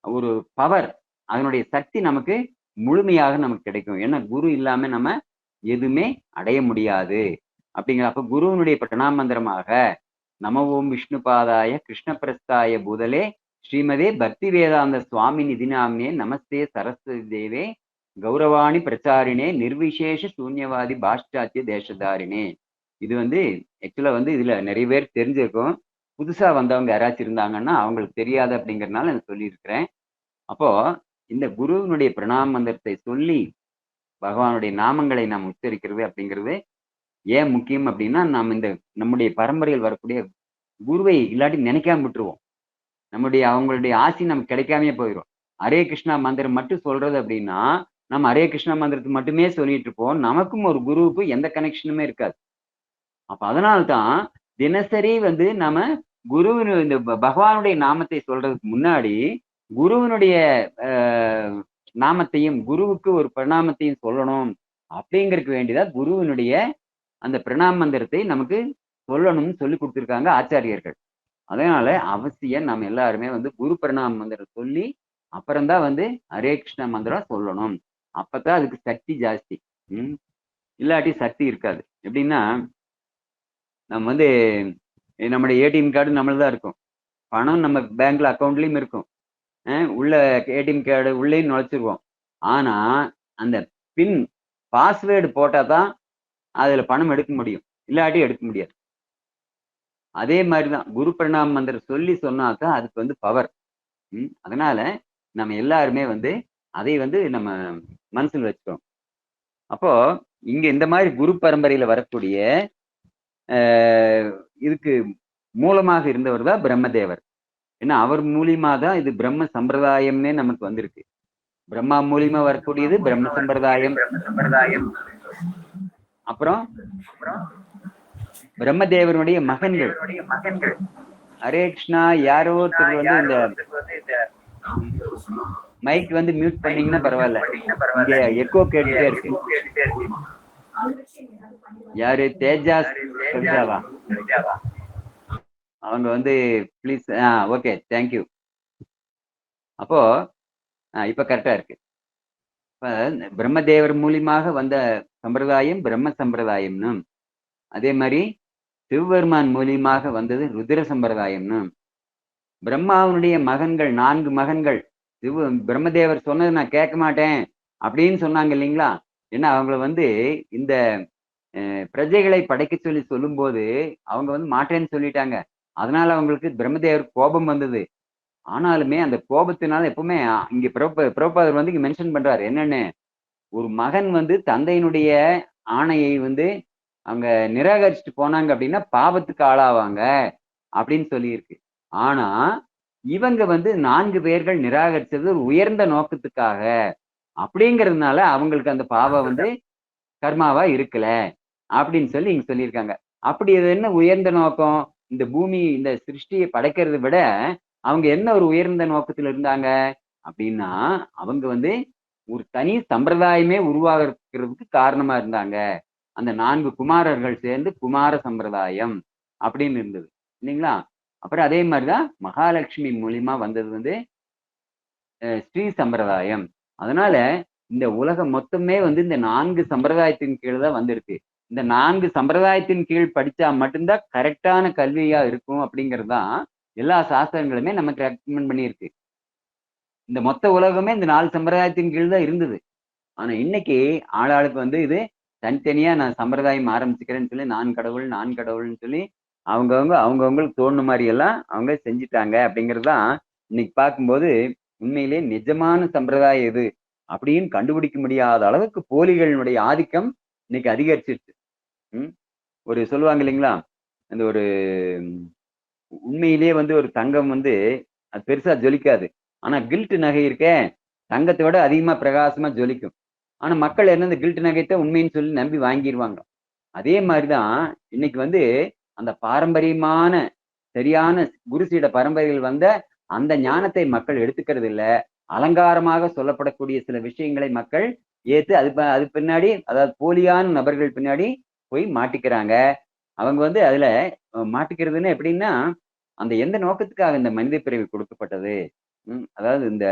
ஒரு பவர், அதனுடைய சக்தி நமக்கு முழுமையாக நமக்கு கிடைக்கும். ஏன்னா குரு இல்லாம நம்ம எதுவுமே அடைய முடியாது அப்படிங்கிற. அப்ப குருவனுடைய பிரணாம மந்திரமாக நம ஓம் விஷ்ணு பாதாய கிருஷ்ண பிரஸ்தாய பூதலே ஸ்ரீமதே பக்தி வேதாந்த சுவாமி நிதிநாமினே நமஸ்தே சரஸ்வதி தேவே கௌரவாணி பிரச்சாரினே நிர்விசேஷ சூன்யவாதி பாஷ்டாத்திய தேசதாரினே. இது வந்து ஆக்சுவலா வந்து இதுல நிறைய பேர் தெரிஞ்சிருக்கும். புதுசா வந்தவங்க யாராச்சும் இருந்தாங்கன்னா அவங்களுக்கு தெரியாது அப்படிங்கறதுனால நான் சொல்லியிருக்கிறேன். அப்போ இந்த குருவினுடைய பிரணாம மந்திரத்தை சொல்லி பகவானுடைய நாமங்களை நாம் உச்சரிக்கிறது அப்படிங்கிறது ஏன் முக்கியம் அப்படின்னா நாம் இந்த நம்முடைய பரம்பரையில் வரக்கூடிய குருவை இல்லாட்டி நினைக்காம விட்டுருவோம். நம்முடைய அவங்களுடைய ஆசி நமக்கு கிடைக்காமே போயிடும். ஹரே கிருஷ்ணா மந்திரம் மட்டும் சொல்றது அப்படின்னா நம்ம ஹரே கிருஷ்ணா மந்திரத்தை மட்டுமே சொல்லிட்டு இருப்போம். நமக்கும் ஒரு குருவுக்கும் எந்த கனெக்ஷனுமே இருக்காது. அப்ப அதனால்தான் தினசரி வந்து நம்ம குருவின் இந்த பகவானுடைய நாமத்தை சொல்றதுக்கு முன்னாடி குருவினுடைய நாமத்தையும் குருவுக்கு ஒரு பிரணாமத்தையும் சொல்லணும் அப்படிங்கிறதுக்கு வேண்டிதான் குருவினுடைய அந்த பிரணாம மந்திரத்தை நமக்கு சொல்லணும்னு சொல்லி கொடுத்துருக்காங்க ஆச்சாரியர்கள். அதனால அவசியம் நம்ம எல்லாருமே வந்து குரு பிரணாம மந்திரம் சொல்லி அப்புறம்தான் வந்து ஹரே கிருஷ்ண மந்திரம் சொல்லணும். அப்பதான் அதுக்கு சக்தி ஜாஸ்தி. இல்லாட்டி சக்தி இருக்காது. எப்படின்னா நம்ம வந்து நம்முடைய ஏடிஎம் கார்டு நம்மளதான் இருக்கும், பணம் நம்ம பேங்க்ல அக்கௌண்ட்லயும் இருக்கும், உள்ள ஏடிஎம் கார்டு உள்ளேயும் நுழைச்சிருவோம். ஆனா அந்த பின் பாஸ்வேர்டு போட்டா தான் அதுல பணம் எடுக்க முடியும், இல்லாட்டி எடுக்க முடியாது. அதே மாதிரிதான் குரு பிரணாம மந்திரம் சொல்லி சொன்னாதான் அதுக்கு வந்து பவர். அதனால நம்ம எல்லாருமே வந்து அதை வந்து நம்ம மனசுல வச்சுக்கோம். அப்போ இங்க இந்த மாதிரி குரு பரம்பரையில வரக்கூடிய இதுக்கு மூலமாக இருந்தவர் தான் பிரம்மதேவர். ஏன்னா அவர் மூலியமா தான் இது பிரம்ம சம்பிரதாயம்னே நமக்கு வந்திருக்கு. பிரம்மா மூலியமா வரக்கூடியது பிரம்ம சம்பிரதாயம். அப்புறம் பிரம்மதேவனுடைய மகன்கள் ஹரே கிருஷ்ணா. யாரோ ஒருத்தர் வந்து இந்த மைக் வந்து மியூட் பண்ணீங்கன்னா பரவாயில்ல, இங்க எக்கோ கேட்டுட்டே இருக்கு. யாரு? தேஜாஸ் கவிதாவா? அவங்க வந்து ப்ளீஸ். Okay, thank you. அப்போ இப்ப கரெக்டா இருக்கு. பிரம்மதேவர் மூலியமாக வந்த சம்பிரதாயம் பிரம்ம சம்பிரதாயம்னு, அதே மாதிரி சிவபெருமான் மூலியமாக வந்தது ருத்ர சம்பிரதாயம்னு. பிரம்மாவனுடைய மகன்கள் 4 மகன்கள் பிரம்மதேவர் சொன்னது நான் கேட்க மாட்டேன் அப்படின்னு சொன்னாங்க இல்லைங்களா? ஏன்னா அவங்கள வந்து இந்த பிரஜைகளை படைக்க சொல்லி சொல்லும் போது அவங்க வந்து மாட்டேன்னு சொல்லிட்டாங்க. அதனால அவங்களுக்கு பிரம்மதேவர் கோபம் வந்தது. ஆனாலுமே அந்த கோபத்தினால எப்பவுமே இங்க பிரபுபாதர் வந்து இங்க மென்ஷன் பண்றாரு என்னன்னு, ஒரு மகன் வந்து தந்தையினுடைய ஆணையை வந்து அவங்க நிராகரிச்சுட்டு போனாங்க அப்படின்னா பாவத்துக்கு ஆளாவாங்க அப்படின்னு சொல்லியிருக்கு. ஆனா இவங்க வந்து 4 பேர்கள் நிராகரிச்சது ஒரு உயர்ந்த நோக்கத்துக்காக அப்படிங்கிறதுனால அவங்களுக்கு அந்த பாவம் வந்து கர்மாவா இருக்கல அப்படின்னு சொல்லி இங்க சொல்லியிருக்காங்க. அப்படி அது என்ன உயர்ந்த நோக்கம்? இந்த பூமி இந்த சிருஷ்டியை படைக்கிறத விட அவங்க என்ன ஒரு உயர்ந்த நோக்கத்துல இருந்தாங்க அப்படின்னா, அவங்க வந்து ஒரு தனி சம்பிரதாயமே உருவாகிறதுக்கு காரணமா இருந்தாங்க. அந்த 4 குமாரர்கள் சேர்ந்து குமார சம்பிரதாயம் அப்படின்னு இருந்தது இல்லைங்களா? அப்புறம் அதே மாதிரிதான் மகாலட்சுமி மூலியமா வந்தது வந்து ஸ்ரீ சம்பிரதாயம். அதனால இந்த உலகம் மொத்தமே வந்து இந்த 4 சம்பிரதாயத்தின் கீழ் தான் வந்திருக்கு. இந்த 4 சம்பிரதாயத்தின் கீழ் படிச்சா மட்டும்தான் கரெக்டான கல்வியா இருக்கும் அப்படிங்கிறது தான் எல்லா சாஸ்திரங்களுமே நமக்கு ரெக்கமெண்ட் பண்ணியிருக்கு. இந்த மொத்த உலகமே இந்த 4 சம்பிரதாயத்தின் கீழ் தான் இருந்தது. ஆனா இன்னைக்கு ஆளாளுக்கு வந்து இது தனித்தனியா நான் சம்பிரதாயம் ஆரம்பிச்சுக்கிறேன்னு சொல்லி நான் கடவுள்னு சொல்லி அவங்கவுங்களுக்கு தோணுன மாதிரி எல்லாம் அவங்க செஞ்சுட்டாங்க. அப்படிங்கிறது தான் இன்னைக்கு பார்க்கும்போது உண்மையிலே நிஜமான சம்பிரதாயம் எது அப்படின்னு கண்டுபிடிக்க முடியாத அளவுக்கு போலிகளினுடைய ஆதிக்கம் இன்னைக்கு அதிகரிச்சிருச்சு. ஒரு சொல்லுவாங்க இல்லைங்களா, அந்த ஒரு உண்மையிலேயே வந்து ஒரு தங்கம் வந்து அது பெருசா ஜொலிக்காது, ஆனா கில்ட் நகை இருக்கே தங்கத்தை விட அதிகமா பிரகாசமா ஜொலிக்கும். ஆனா மக்கள் என்ன இந்த கில்ட் நகைத்தை உண்மைன்னு சொல்லி நம்பி வாங்கிடுவாங்க. அதே மாதிரிதான் இன்னைக்கு வந்து அந்த பாரம்பரியமான சரியான குருசீட பரம்பரையில் வந்த அந்த ஞானத்தை மக்கள் எடுத்துக்கிறது இல்லை. அலங்காரமாக சொல்லப்படக்கூடிய சில விஷயங்களை மக்கள் ஏத்து அது பின்னாடி, அதாவது போலியான நபர்கள் பின்னாடி போய் மாட்டிக்கிறாங்க. அவங்க வந்து அதுல மாட்டிக்கிறதுன்னு எப்படின்னா, அந்த எந்த நோக்கத்துக்காக இந்த மனித பிறவி கொடுக்கப்பட்டது, அதாவது இந்த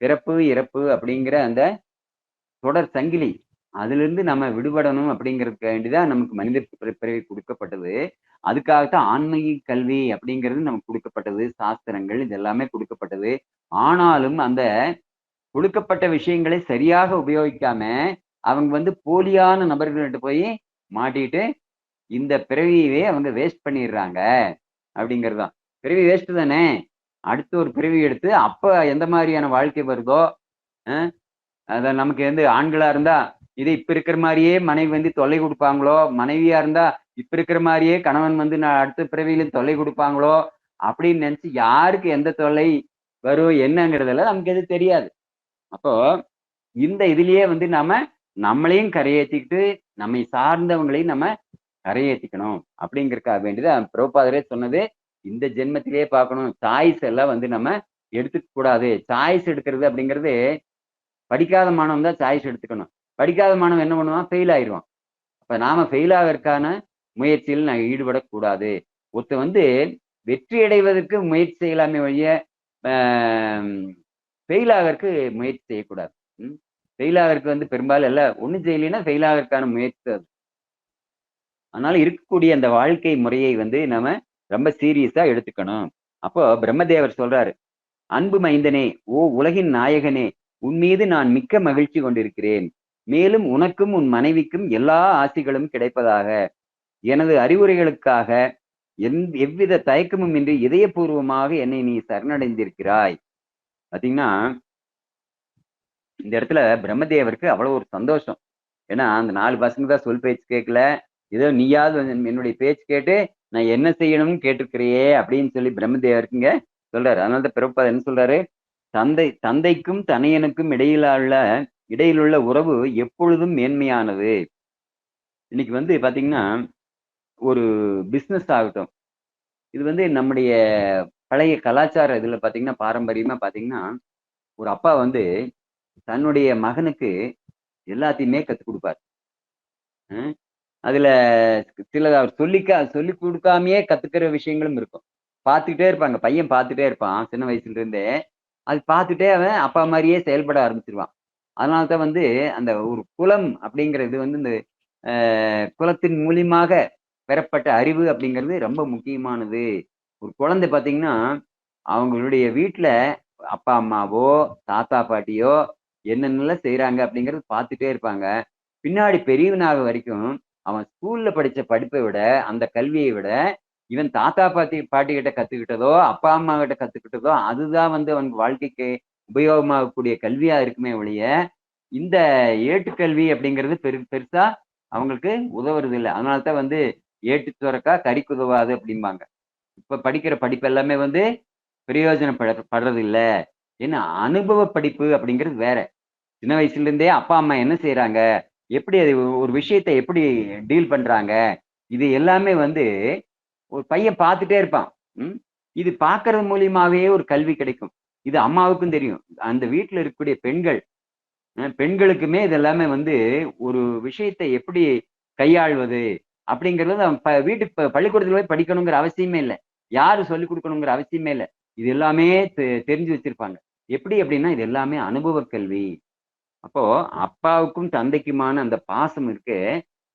பிறப்பு இறப்பு அப்படிங்கிற அந்த தொடர் சங்கிலி, அதுல இருந்து நம்ம விடுபடணும் அப்படிங்கிறதுக்கு வேண்டிதான் நமக்கு மனித பிறவி கொடுக்கப்பட்டது. அதுக்காகத்தான் ஆன்மீக கல்வி அப்படிங்கிறது நமக்கு கொடுக்கப்பட்டது, சாஸ்திரங்கள் இது எல்லாமே கொடுக்கப்பட்டது. ஆனாலும் அந்த கொடுக்கப்பட்ட விஷயங்களை சரியாக உபயோகிக்காம அவங்க வந்து போலியான நபர்கள்ட்ட போய் மாட்டிட்டு இந்த பிறவியவே அவங்க வேஸ்ட் பண்ணிடுறாங்க அப்படிங்கிறதுதான். பிறவி வேஸ்ட் தானே, அடுத்து ஒரு பிறவி எடுத்து அப்ப எந்த மாதிரியான வாழ்க்கை வருதோ, அத நமக்கு வந்து ஆண்களா இருந்தா இது இப்ப இருக்கிற மாதிரியே மனைவி வந்து தொல்லை கொடுப்பாங்களோ, மனைவியா இருந்தா இப்ப இருக்கிற மாதிரியே கணவன் வந்து நான் அடுத்த பிறவியில தொல்லை கொடுப்பாங்களோ அப்படின்னு நினைச்சு யாருக்கு எந்த தொல்லை வரும் என்னங்கிறதெல்லாம் நமக்கு எது தெரியாது. அப்போ இந்த இதுலயே வந்து நம்மளையும் கரையேற்றிக்கிட்டு நம்மை சார்ந்தவங்களையும் நம்ம கரையேற்றிக்கணும் அப்படிங்கிறதுக்காக வேண்டியது பிரபுபாதரே சொன்னது. இந்த ஜென்மத்திலேயே பார்க்கணும், சாய்ஸ் எல்லாம் வந்து நம்ம எடுத்துக்க கூடாது. சாய்ஸ் எடுக்கிறது அப்படிங்கிறது படிக்காத மாணவன் தான் சாய்ஸ் எடுத்துக்கணும். படிக்காத மாணவன் என்ன பண்ணுவான்? ஃபெயில் ஆயிடுவான். அப்ப நாம ஃபெயில் ஆவதற்கான முயற்சியில் நான் ஈடுபடக்கூடாது. ஒருத்தன் வந்து வெற்றி அடைவதற்கு முயற்சி செய்யலாமே ஒழிய ஃபெயில் ஆகறதுக்கு முயற்சி செய்யக்கூடாது. ஃபெயில் ஆகறதுக்கு வந்து பெரும்பாலும் எல்லாம் ஒண்ணும் செய்யலைன்னா ஃபெயில் ஆகறதுக்கான முயற்சி அது. அதனால இருக்கக்கூடிய அந்த வாழ்க்கை முறையை வந்து நம்ம ரொம்ப சீரியஸா எடுத்துக்கணும். அப்போ பிரம்மதேவர் சொல்றாரு, அன்பு மைந்தனே, ஓ உலகின் நாயகனே, உன் மீது நான் மிக்க மகிழ்ச்சி கொண்டிருக்கிறேன். மேலும் உனக்கும் உன் மனைவிக்கும் எல்லா ஆசிகளும் கிடைப்பதாக. எனது அறிவுரைகளுக்காக எவ்வித தயக்கமும் இன்றி இதயபூர்வமாக என்னை நீ சரணடைந்திருக்கிறாய். பாத்தீங்கன்னா, இந்த இடத்துல பிரம்மதேவருக்கு அவ்வளவு ஒரு சந்தோஷம். ஏன்னா அந்த 4 பசங்க தான் சொல் பேச்சு கேட்கல. ஏதோ நீயாவது என்னுடைய பேச்சு கேட்டு நான் என்ன செய்யணும்னு கேட்டிருக்கிறியே அப்படின்னு சொல்லி பிரம்மதேவருக்குங்க சொல்றாரு. அதனாலதான் பிரபுபாதர் என்ன சொல்றாரு? தந்தைக்கும் தனையனுக்கும் இடையிலுள்ள உறவு எப்பொழுதும் மேன்மையானது. இன்னைக்கு வந்து பாத்தீங்கன்னா, ஒரு பிசினஸ் ஆகட்டும், இது வந்து நம்முடைய பழைய கலாச்சார இதுல பாத்தீங்கன்னா, பாரம்பரியமா பாத்தீங்கன்னா, ஒரு அப்பா வந்து தன்னுடைய மகனுக்கு எல்லாத்தையுமே கத்துக் கொடுப்பார். அதுல சில அவர் சொல்லி கொடுக்காமயே கத்துக்கிற விஷயங்களும் இருக்கும். பார்த்துக்கிட்டே இருப்பாங்க. பையன் பார்த்துட்டே இருப்பான் சின்ன வயசுல இருந்தே. அது பார்த்துட்டே அவன் அப்பா மாதிரியே செயல்பட ஆரம்பிச்சிருவான். அதனாலதான் வந்து அந்த ஒரு குலம் அப்படிங்கிற இது வந்து இந்த குலத்தின் மூலியமாக பெறப்பட்ட அறிவு அப்படிங்கிறது ரொம்ப முக்கியமானது. ஒரு குழந்தை பார்த்தீங்கன்னா, அவங்களுடைய வீட்டுல அப்பா அம்மாவோ தாத்தா பாட்டியோ என்னென்னலாம் செய்யறாங்க அப்படிங்கறது பார்த்துட்டே இருப்பாங்க. பின்னாடி பெரியவனாக வரைக்கும் அவன் ஸ்கூல்ல படிச்ச படிப்பை விட, அந்த கல்வியை விட, இவன் தாத்தா பாட்டி கிட்ட கத்துக்கிட்டதோ, அப்பா அம்மா கிட்ட கத்துக்கிட்டதோ, அதுதான் வந்து அவனுக்கு வாழ்க்கைக்கு உபயோகமாகக்கூடிய கல்வியா இருக்குமே ஒழிய, இந்த ஏட்டுக்கல்வி அப்படிங்கிறது பெருசா அவங்களுக்கு உதவுறது இல்லை. அதனாலதான் வந்து ஏட்டு சுரக்கா கறிக்கு உதவாது அப்படிம்பாங்க. இப்ப படிக்கிற படிப்பு எல்லாமே வந்து பிரயோஜனப்படுறது இல்லை. ஏன்னா அனுபவ படிப்பு அப்படிங்கிறது வேற. சின்ன வயசுல இருந்தே அப்பா அம்மா என்ன செய்யறாங்க, எப்படி அது ஒரு விஷயத்தை எப்படி டீல் பண்றாங்க, இது எல்லாமே வந்து ஒரு பையன் பார்த்துட்டே இருப்பான். இது பார்க்கறது மூலியமாவே ஒரு கல்வி கிடைக்கும். இது அம்மாவுக்கும் தெரியும். அந்த வீட்டுல இருக்கக்கூடிய பெண்களுக்குமே இது எல்லாமே வந்து ஒரு விஷயத்தை எப்படி கையாள்வது அப்படிங்கிறது அவன் வீட்டுக்கு பள்ளிக்கூடத்துல போய் படிக்கணுங்கிற அவசியமே இல்லை. யாரு சொல்லிக் கொடுக்கணுங்கிற அவசியமே இல்லை. இது எல்லாமே தெரிஞ்சு வச்சிருப்பாங்க. எப்படி அப்படின்னா இது எல்லாமே அனுபவ கல்வி. அப்போ அப்பாவுக்கும் தந்தைக்குமான அந்த பாசம் இருக்கு.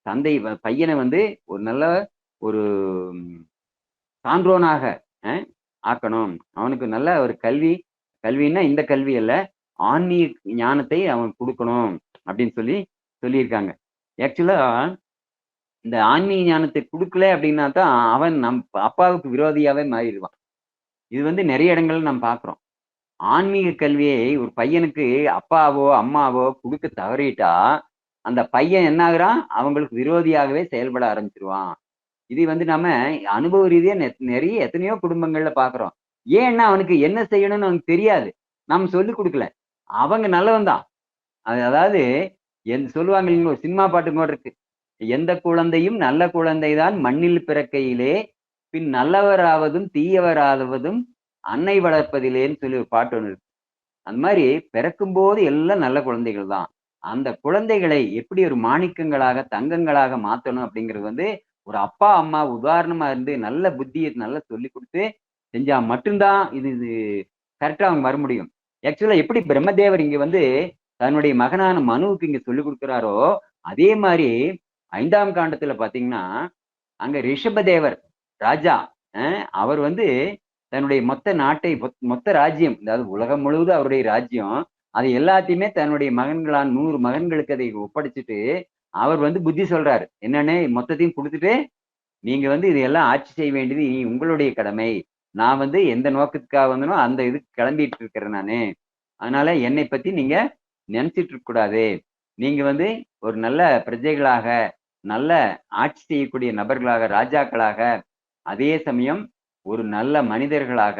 தந்தை பையனை வந்து ஒரு நல்ல ஒரு சான்றோனாக ஆக்கணும். அவனுக்கு நல்ல ஒரு கல்வின்னா இந்த கல்வி அல்ல, ஆன்மீக ஞானத்தை அவன் கொடுக்கணும் அப்படின்னு சொல்லியிருக்காங்க. ஆக்சுவலா இந்த ஆன்மீக ஞானத்தை கொடுக்கல அப்படின்னா தான் அவன் அப்பாவுக்கு விரோதியாவே மாறிடுவான். இது வந்து நிறைய இடங்கள்ல நம்ம பார்க்கிறோம். ஆன்மீக கல்வியை ஒரு பையனுக்கு அப்பாவோ அம்மாவோ கொடுக்க தவறிட்டா அந்த பையன் என்ன ஆகுறான்? அவங்களுக்கு விரோதியாகவே செயல்பட ஆரம்பிச்சிருவான். இது வந்து நம்ம அனுபவ ரீதியா நிறைய எத்தனையோ குடும்பங்கள்ல பாக்குறோம். ஏன்னா அவனுக்கு என்ன செய்யணும்னு அவனுக்கு தெரியாது. நம்ம சொல்லி கொடுக்கல. அவங்க நல்லவன் தான். அதாவது சொல்லுவாங்க இல்லைங்களா, ஒரு சினிமா பாட்டு கூட இருக்கு. எந்த குழந்தையும் நல்ல குழந்தைதான் மண்ணில் பிறக்கையிலே, பின் நல்லவராவதும் தீயவராவதும் அன்னை வளர்ப்பதிலேன்னு சொல்லி ஒரு பாட்டு ஒன்று இருக்கு. அந்த மாதிரி பிறக்கும் போது எல்லாம் நல்ல குழந்தைகள் தான். அந்த குழந்தைகளை எப்படி ஒரு மாணிக்கங்களாக தங்கங்களாக மாத்தணும் அப்படிங்கிறது வந்து ஒரு அப்பா அம்மா உதாரணமா இருந்து நல்ல புத்தியை நல்லா சொல்லி கொடுத்து செஞ்சா மட்டும்தான் இது கரெக்டா அவங்க வர முடியும். ஆக்சுவலா எப்படி பிரம்மதேவர் இங்க வந்து தன்னுடைய மகனான மனுவுக்கு இங்க சொல்லி கொடுக்கிறாரோ, அதே மாதிரி 5ஆம் காண்டத்துல பாத்தீங்கன்னா அங்க ரிஷபதேவர் ராஜா அவர் வந்து தன்னுடைய மொத்த நாட்டை மொத்த ராஜ்யம், அதாவது உலகம் முழுவதும் அவருடைய ராஜ்யம், அது எல்லாத்தையுமே தன்னுடைய மகன்களான் 100 மகன்களுக்கு அதை ஒப்படைச்சிட்டு அவர் வந்து புத்தி சொல்றாரு. என்னன்னு மொத்தத்தையும் கொடுத்துட்டு, நீங்க வந்து இதையெல்லாம் ஆட்சி செய்ய வேண்டியது இனி உங்களுடைய கடமை. நான் வந்து எந்த நோக்கத்துக்காக வந்தனோ அந்த இதுக்கு கிளம்பிட்டு இருக்கிறேன் நானு. அதனால என்னை பத்தி நீங்க நினைச்சிட்டு இருக்க கூடாது. நீங்க வந்து ஒரு நல்ல பிரஜைகளாக, நல்ல ஆட்சி செய்யக்கூடிய நபர்களாக, ராஜாக்களாக, அதே சமயம் ஒரு நல்ல மனிதர்களாக,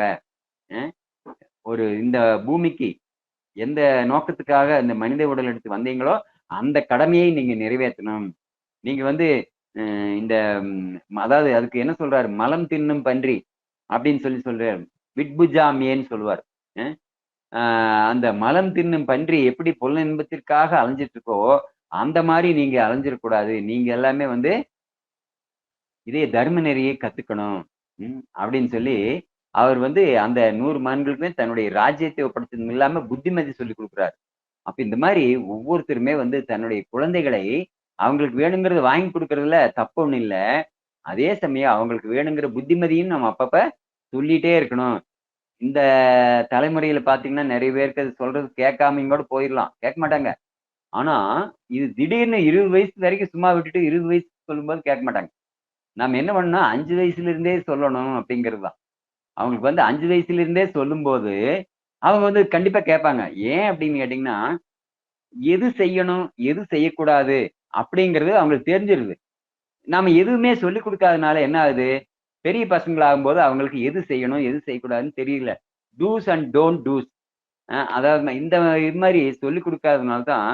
ஒரு இந்த பூமிக்கு எந்த நோக்கத்துக்காக இந்த மனித உடல் எடுத்து வந்தீங்களோ அந்த கடமையை நீங்க நிறைவேற்றணும். நீங்க வந்து இந்த அதாவது அதுக்கு என்ன சொல்றாரு, மலம் தின்னும் பன்றி அப்படின்னு சொல்றாரு. விட்புஜாமியன்னு சொல்லுவார். அந்த மலம் தின்னும் பன்றி எப்படி பொருள் இன்பத்திற்காக அலைஞ்சிட்டு இருக்கோ, அந்த மாதிரி நீங்க அலைஞ்சிடக்கூடாது. நீங்க எல்லாமே வந்து இதே தர்ம நெறியை கத்துக்கணும். அப்படின்னு சொல்லி அவர் வந்து அந்த 100 மகன்களுக்குமே தன்னுடைய ராஜ்யத்தை ஒப்படைச்சதும் இல்லாம புத்திமதி சொல்லிக் குடுக்குறாரு. அப்ப இந்த மாரி ஒவ்வொருத்தருமே வந்து தன்னுடைய குழந்தைகளை அவங்களுக்கு வேணுங்கிறத வாங்கி குடுக்கறதுல தப்பு ஒண்ணும் இல்ல. அதே சமயம் அவங்களுக்கு வேணுங்கிற புத்திமதியும் நம்ம அப்பப்ப சொல்லிட்டே இருக்கணும். இந்த தலைமுறையில பார்த்தீங்கன்னா, நெறைய பேருக்கு அது சொல்றது கேட்காமயும் கூட போயிரலாம். கேட்க மாட்டாங்க. ஆனா, இது திடீர்னு 20 வயசு வரைக்கும் சும்மா விட்டுட்டு 20 வயசுக்கு சொல்லும்போது கேட்க மாட்டாங்க. நாம என்ன பண்ணணும்னா 5 வயசுல இருந்தே சொல்லணும் அப்படிங்கிறது தான். அவங்களுக்கு வந்து 5 வயசுல இருந்தே சொல்லும்போது, அவங்க வந்து கண்டிப்பா கேட்பாங்க. ஏன் அப்படின்னு கேட்டீங்கன்னா, எது செய்யணும், எது செய்யக்கூடாது அப்படிங்கிறது அவங்களுக்கு தெரிஞ்சிருது. நாம எதுவுமே சொல்லிக் குடுக்காதனால என்ன ஆகுது? பெரிய பசங்களாகும்போது அவங்களுக்கு எது செய்யணும், எது செய்யக்கூடாதுன்னு தெரியல. Dos and don't dos. அதாவது இந்த இது மாரி சொல்லிக் குடுக்காதனால தான்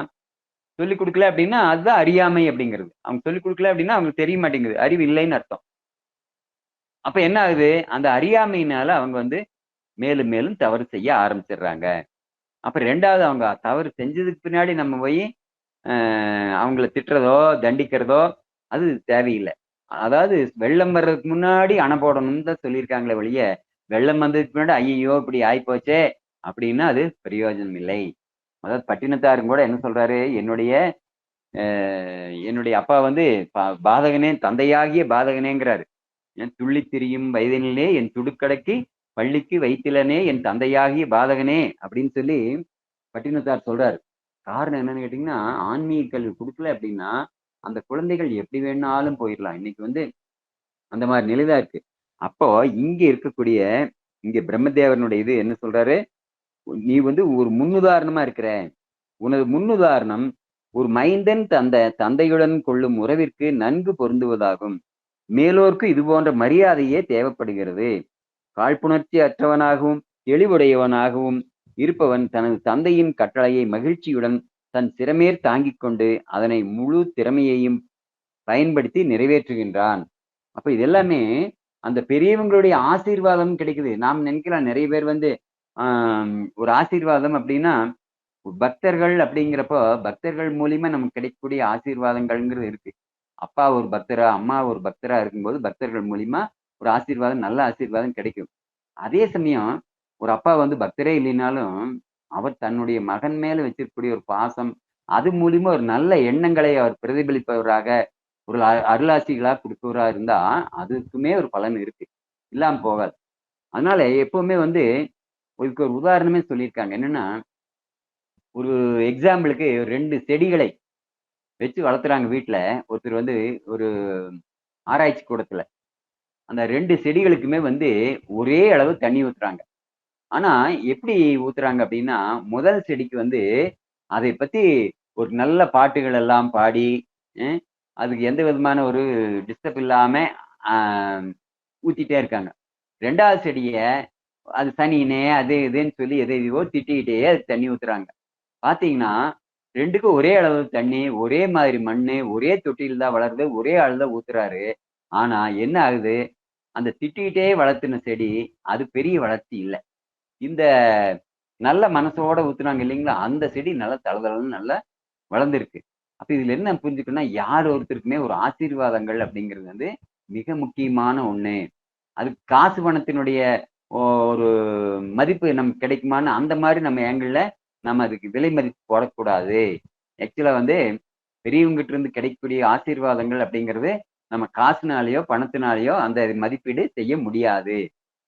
சொல்லிக் குடுக்கல அப்படின்னா, அதுதான் அறியாமை அப்படிங்கிறது. அவங்க சொல்லிக் குடுக்கல அப்படின்னா, அவங்களுக்கு தெரிய மாட்டேங்குது. அறிவு இல்லைன்னு அர்த்தம். அப்ப என்ன ஆகுது? அந்த அறியாமையினால அவங்க வந்து மேலும் மேலும் தவறு செய்ய ஆரம்பிச்சுடுறாங்க. அப்ப 2வது அவங்க தவறு செஞ்சதுக்கு பின்னாடி நம்ம போயி அ அவங்கள திட்டுறதோ, தண்டிக்கிறதோ அது தேவையில்ல. அதாவது வெள்ளம் வர்றதுக்கு முன்னாடி அணை போடணும்னு தான் சொல்லியிருக்காங்களே ஒழிய, வெள்ளம் வந்ததுக்கு முன்னாடி ஐய்யய்யோ! இப்படி ஆயிப்போச்சே! அப்படின்னா அது பிரயோஜனம் இல்லை. அதாவது பட்டினத்தாரும் கூட என்ன சொல்றாரு? அ என்னுடைய அப்பா வந்து பாதகனே தந்தையாகிய பாதகனேங்கிறாரு. துள்ளித் திரியும் வயதினிலே என் துடுக்கடக்கி பள்ளிக்கு வைத்திலனே என் தந்தையாகிய பாதகனே அப்படின்னு சொல்லி பட்டினத்தார் சொல்றாரு. காரணம் என்னன்னு கேட்டீங்கன்னா, ஆன்மீக கல்வி குடுக்கல அப்படின்னா, அந்த குழந்தைகள் எப்படி வேணாலும் போயிரலாம். இன்னைக்கு வந்து அந்த மாரி நிலை தான் இருக்கு. அப்போ இங்க இருக்கக்கூடிய இங்க பிரம்மதேவனுடைய இது என்ன சொல்றாரு? "நீ வந்து ஒரு முன்னுதாரணமா இருக்கிற. உனது முன்னுதாரணம் ஒரு மைந்தன் தந்தையுடன் கொள்ளும் உறவிற்கு நன்கு பொருந்துவதாகும். மேலோர்க்கு இது போன்ற மரியாதையே தேவைப்படுகிறது. காழ்ப்புணர்ச்சி அற்றவனாகவும், தெளிவுடையவனாகவும் இருப்பவன் தனது தந்தையின் கட்டளையை மகிழ்ச்சியுடன் தன் சிரமேற் தாங்கிக் கொண்டு, அதனை முழு திறமையையும் பயன்படுத்தி நிறைவேற்றுகின்றான்." அப்ப இது எல்லாமே அந்த பெரியவங்களுடைய ஆசீர்வாதம் கிடைக்குது. நாம் நினைக்கலாம் நெறைய பேர் வந்து ஒரு ஆசீர்வாதம் அப்டின்னா, பக்தர்கள் அப்படிங்கிறப்போ, பக்தர்கள் மூலியமா நமக்கு கிடைக்கக்கூடிய ஆசீர்வாதங்கள்ங்கிறது இருக்கு. அப்பா ஒரு பக்தரா, அம்மா ஒரு பக்தரா இருக்கும்போது, பக்தர்கள் மூலியமா ஒரு ஆசீர்வாதம், நல்ல ஆசீர்வாதம் கிடைக்கும். அதே சமயம் ஒரு அப்பா வந்து பக்தரே இல்லைனாலும், அவர் தன்னுடைய மகன் மேல வச்சிருக்கக்கூடிய ஒரு பாசம், அது மூலியமா ஒரு நல்ல எண்ணங்களை அவர் பிரதிபலிப்பவராக, ஒரு அருளாசிகளா குடுப்பவரா இருந்தா, அதுக்குமே ஒரு பலன் இருக்கு. இல்லாம போகாது. அதனால எப்பவுமே வந்து இதுக்கு ஒரு உதாரணமே சொல்லியிருக்காங்க. என்னன்னா, ஒரு எக்ஸாம்பிளுக்கு 2 செடிகளை வச்சு வளர்த்துறாங்க வீட்ல. ஒருத்தர் வந்து ஒரு ஆராய்ச்சி கூடத்துல. அந்த 2 செடிகளுக்குமே வந்து ஒரே அளவு தண்ணி ஊத்துறாங்க. ஆனா, எப்படி ஊத்துறாங்க அப்படின்னா, முதல் செடிக்கு வந்து அதை பத்தி ஒரு நல்ல பாட்டுகள் எல்லாம் பாடி, அ அதுக்கு எந்த விதமான ஒரு டிஸ்டர்ப் இல்லாம அ ஊத்திட்டே இருக்காங்க. 2வது செடிய அது சனியனே அது இதுன்னு சொல்லி எத எதையோ திட்டிக்கிட்டே அதுக்கு தண்ணி ஊத்துறாங்க. பார்த்தீங்கன்னா, 2க்கும் ஒரே அளவு தண்ணி, ஒரே மாதிரி மண்ணு, ஒரே தொட்டியில தான் வளருது, ஒரே ஆள் தான் ஊத்துறாரு. ஆனா என்ன ஆகுது, அந்த திட்டிக்கிட்டே வளர்த்துன செடி, அது பெரிய வளர்ச்சி இல்ல. இந்த நல்ல மனசோட ஊத்துனாங்க இல்லைங்களா, அந்த செடி நல்லா தளதளன்னு நல்லா வளர்ந்திருக்கு. அப்ப இதுல என்ன புரிஞ்சுக்கணும்னா, யார் ஒருத்தருக்குமே ஒரு ஆசீர்வாதங்கள் அப்படிங்கிறது வந்து மிக முக்கியமான ஒண்ணு. அது காசு பணத்தினுடைய ஒரு மதிப்பு நமக்கு கிடைக்குமான்னு அந்த மாரி நம்ம ஏங்கிள்ல நம்ம அதுக்கு விலை மதிப்பு போடக்கூடாது. ஆக்சுவலா வந்து பெரியவங்ககிட்ட இருந்து கிடைக்கக்கூடிய ஆசீர்வாதங்கள் அப்படிங்கிறது நம்ம காசுனாலயோ, பணத்தினாலயோ அந்த மதிப்பீடு செய்ய முடியாது.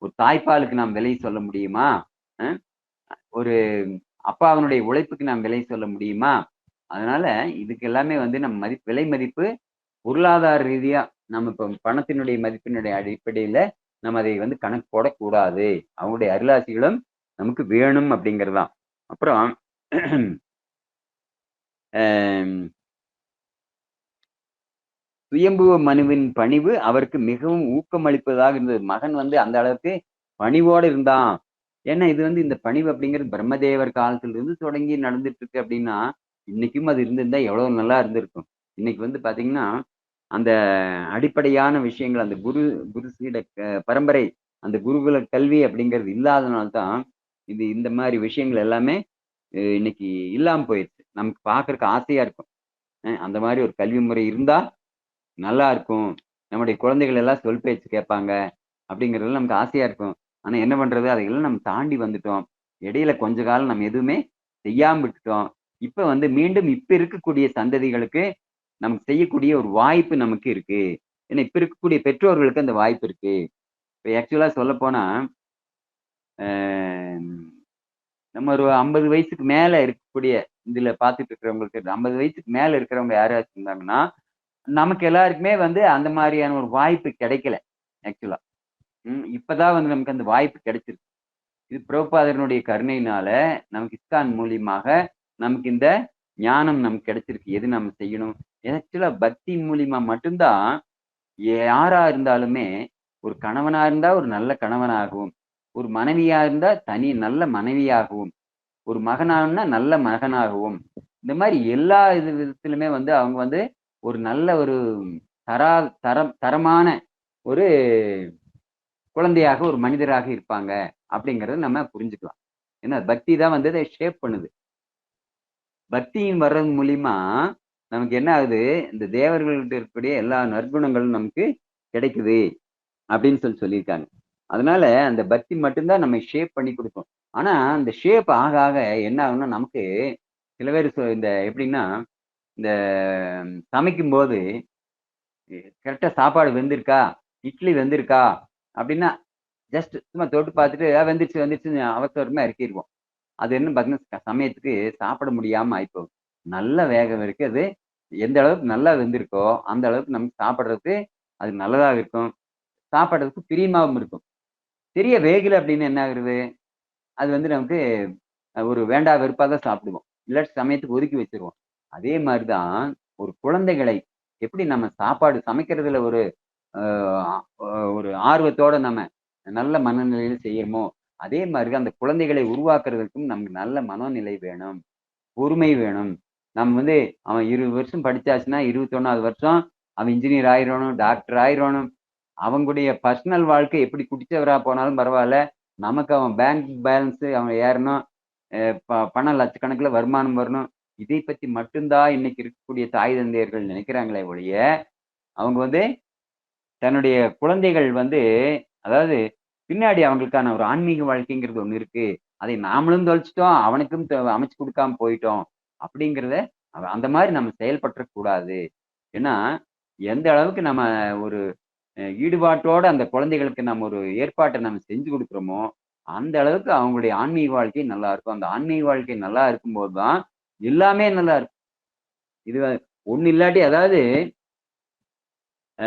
ஒரு தாய்ப்பாலுக்கு நாம் விலை சொல்ல முடியுமா? அ ஒரு அப்பாவினுடைய உழைப்புக்கு நாம் விலை சொல்ல முடியுமா? அதனால இதுக்கு எல்லாமே வந்து நம்ம விலை மதிப்பு பொருளாதார ரீதியா நம்ம இப்ப பணத்தினுடைய மதிப்பினுடைய அடிப்படையில நம்ம அதை வந்து கணக்கு போடக்கூடாது. அவங்களுடைய அருளாசிகளும் நமக்கு வேணும் அப்படிங்கிறது தான். அப்புறம் அம் சுயம்புவ மனுவின் பணிவு அவருக்கு மிகவும் ஊக்கமளிப்பதாக இருந்தது. மகன் வந்து அந்த அளவுக்கு பணிவோட இருந்தான். ஏன்னா இது வந்து இந்த பணிவு அப்படிங்கிறது பிரம்மதேவர் காலத்திலிருந்து தொடங்கி நடந்துட்டு இருக்கு அப்படின்னா, இன்னைக்கும் அது இருந்திருந்தா எவ்வளவு நல்லா இருந்திருக்கும். இன்னைக்கு வந்து பார்த்தீங்கன்னா, அந்த அடிப்படையான விஷயங்கள் அந்த குரு சீட பரம்பரை, அந்த குருகுல கல்வி அப்படிங்கிறது இல்லாதனால தான், இந்த மாரி விஷயங்கள் எல்லாமே இன்னைக்கு இல்லாம போயிருச்சு. நமக்கு பார்க்கறக்கு ஆசையா இருக்கும். அந்த மாதிரி ஒரு கல்வி முறை இருந்தா நல்லா இருக்கும். நம்முடைய குழந்தைகள் எல்லாம் சொல் பேச்சு கேட்பாங்க. அப்படிங்கிறதுல நமக்கு ஆசையா இருக்கும். ஆனா என்ன பண்றது? அதையெல்லாம் நம்ம தாண்டி வந்துட்டோம். இடையில கொஞ்ச காலம் நம்ம எதுவுமே செய்யாம விட்டுட்டோம். இப்ப வந்து மீண்டும் இப்ப இருக்கக்கூடிய சந்ததிகளுக்கு நமக்கு செய்யக்கூடிய ஒரு வாய்ப்பு நமக்கு இருக்கு. ஏன்னா இப்ப இருக்கக்கூடிய பெற்றோர்களுக்கு அந்த வாய்ப்பு இருக்கு. இப்ப ஆக்சுவலா சொல்லப்போனா, அ நம்ம ஒரு 50 வயசுக்கு மேல இருக்கக்கூடிய இதுல பார்த்துட்டு இருக்கிறவங்களுக்கு 50 வயசுக்கு மேல இருக்கிறவங்க யாராச்சும் இருந்தாங்கன்னா, நமக்கு எல்லாருக்குமே வந்து அந்த மாரியான ஒரு வாய்ப்பு கிடைக்கல ஆக்சுவலா. இப்பதான் வந்து நமக்கு அந்த வாய்ப்பு கிடைச்சிருக்கு. இது பிரபுபாதரனுடைய கருணையினால நமக்கு இஸ்கான் மூலியமாக நமக்கு இந்த ஞானம் நமக்கு கிடைச்சிருக்கு. எது நம்ம செய்யணும்? ஆக்சுவலா பக்தி மூலியமா மட்டும் தான் யாரா இருந்தாலுமே, ஒரு கணவனா இருந்தா ஒரு நல்ல கணவனாகவும், ஒரு மனைவியா இருந்தா நல்ல மனைவியாகவும், ஒரு மகனான்னா நல்ல மகனாகவும், இந்த மாரி எல்லா விதத்திலுமே வந்து அவங்க வந்து ஒரு நல்ல ஒரு தரா தரமான ஒரு குழந்தையாக, ஒரு மனிதராக இருப்பாங்க. அப்படிங்கிறத நம்ம புரிஞ்சுக்கலாம். ஏன்னா பக்தி தான் வந்து அத ஷேப் பண்ணுது. பக்தியின் வர்றது மூலியமா நமக்கு என்ன ஆகுது, இந்த தேவர்கள்ட்ட இருக்கக்கூடிய எல்லா நற்குணங்களும் நமக்கு கிடைக்குது. அப்படின்னு சொல்லியிருக்காங்க. அதனால அந்த பக்தி மட்டும் தான் நம்மை ஷேப் பண்ணி குடுக்கும். ஆனா, அந்த ஷேப் ஆக ஆக என்ன ஆகும்னா, நமக்கு சில பேர் இந்த எப்படின்னா, இந்த சமைக்கும்போது கரெக்ட்டா சாப்பாடு வெந்திருக்கா? இட்லி வெந்திருக்கா? அப்படின்னா, ஜஸ்ட் சும்மா தொட்டு பார்த்துட்டு, வெந்துருச்சு வெந்துருச்சுன்னு அவசர அவசரமா இறக்கிருவோம். அது என்ன பார்த்தீங்கன்னா, சமயத்துக்கு சாப்பிட முடியாம ஆயிப்போகும். நல்லா வேக இருக்கு அது. எந்த அளவுக்கு நல்லா வெந்திருக்கோ, அந்த அளவுக்கு நமக்கு சாப்பிடுறதுக்கு அது நல்லதா இருக்கும். சாப்பிடுறதுக்கு பிரியமாவும் இருக்கும். சரியா வேகல அப்படின்னு என்ன ஆகுறது? அது வந்து நமக்கு ஒரு வேண்டா வெறுப்பா தான் சாப்பிடுவோம். இல்லாட்டி சமயத்துக்கு ஒதுக்கி வச்சுருவோம். அதே மாரி தான் ஒரு குழந்தைகளை எப்படி நம்ம சாப்பாடு சமைக்கிறதுல ஒரு அ ஒரு ஆர்வத்தோட நம்ம நல்ல மனநிலையில செய்யறோமோ, அதே மாரி தான் அந்த குழந்தைகளை உருவாக்குறதுக்கும் நமக்கு நல்ல மனோநிலை வேணும். பொறுமை வேணும். நம்ம வந்து அவன் 20 வருஷம் படிச்சாச்சுன்னா, 21வது வருஷம் அவன் இன்ஜினியர் ஆயிரணும், டாக்டர் ஆயிரணும். அவங்களுடைய பர்சனல் வாழ்க்கை எப்படி குடிச்சவரா போனாலும் பரவால்ல. நமக்கு அவன் பேங்க் பேலன்ஸ் அவன் ஏறணும். அ பணம் லட்சக்கணக்குல வருமானம் வரணும். இதை பத்தி மட்டும் தான் இன்னைக்கு இருக்கக்கூடிய தாய் தந்தையர்கள் நினைக்கிறாங்களே ஒழிய, அவங்க வந்து தன்னுடைய குழந்தைகள் வந்து அதாவது பின்னாடி அவங்களுக்கான ஒரு ஆன்மீக வாழ்க்கைங்கிறது ஒண்ணு இருக்கு. அதை நாமளும் தொலைச்சுட்டோம். அவனுக்கும் அமைச்சு குடுக்காம போயிட்டோம். அப்படிங்கிறத அந்த மாரி நம்ம செயல்பட்டுறக் கூடாது. ஏன்னா, எந்த அளவுக்கு நம்ம ஒரு ஈடுபாட்டோட அந்த குழந்தைகளுக்கு நம்ம ஒரு ஏற்பாட்ட நம்ம செஞ்சு குடுக்குறோமோ, அந்த அளவுக்கு அவங்களுடைய ஆன்மீக வாழ்க்கை நல்லா இருக்கும். அந்த ஆன்மீக வாழ்க்கை நல்லா இருக்கும்போது தான், எல்லாமே நல்லா இருக்கும். இது ஒண்ணு இல்லாட்டி அதாவது அ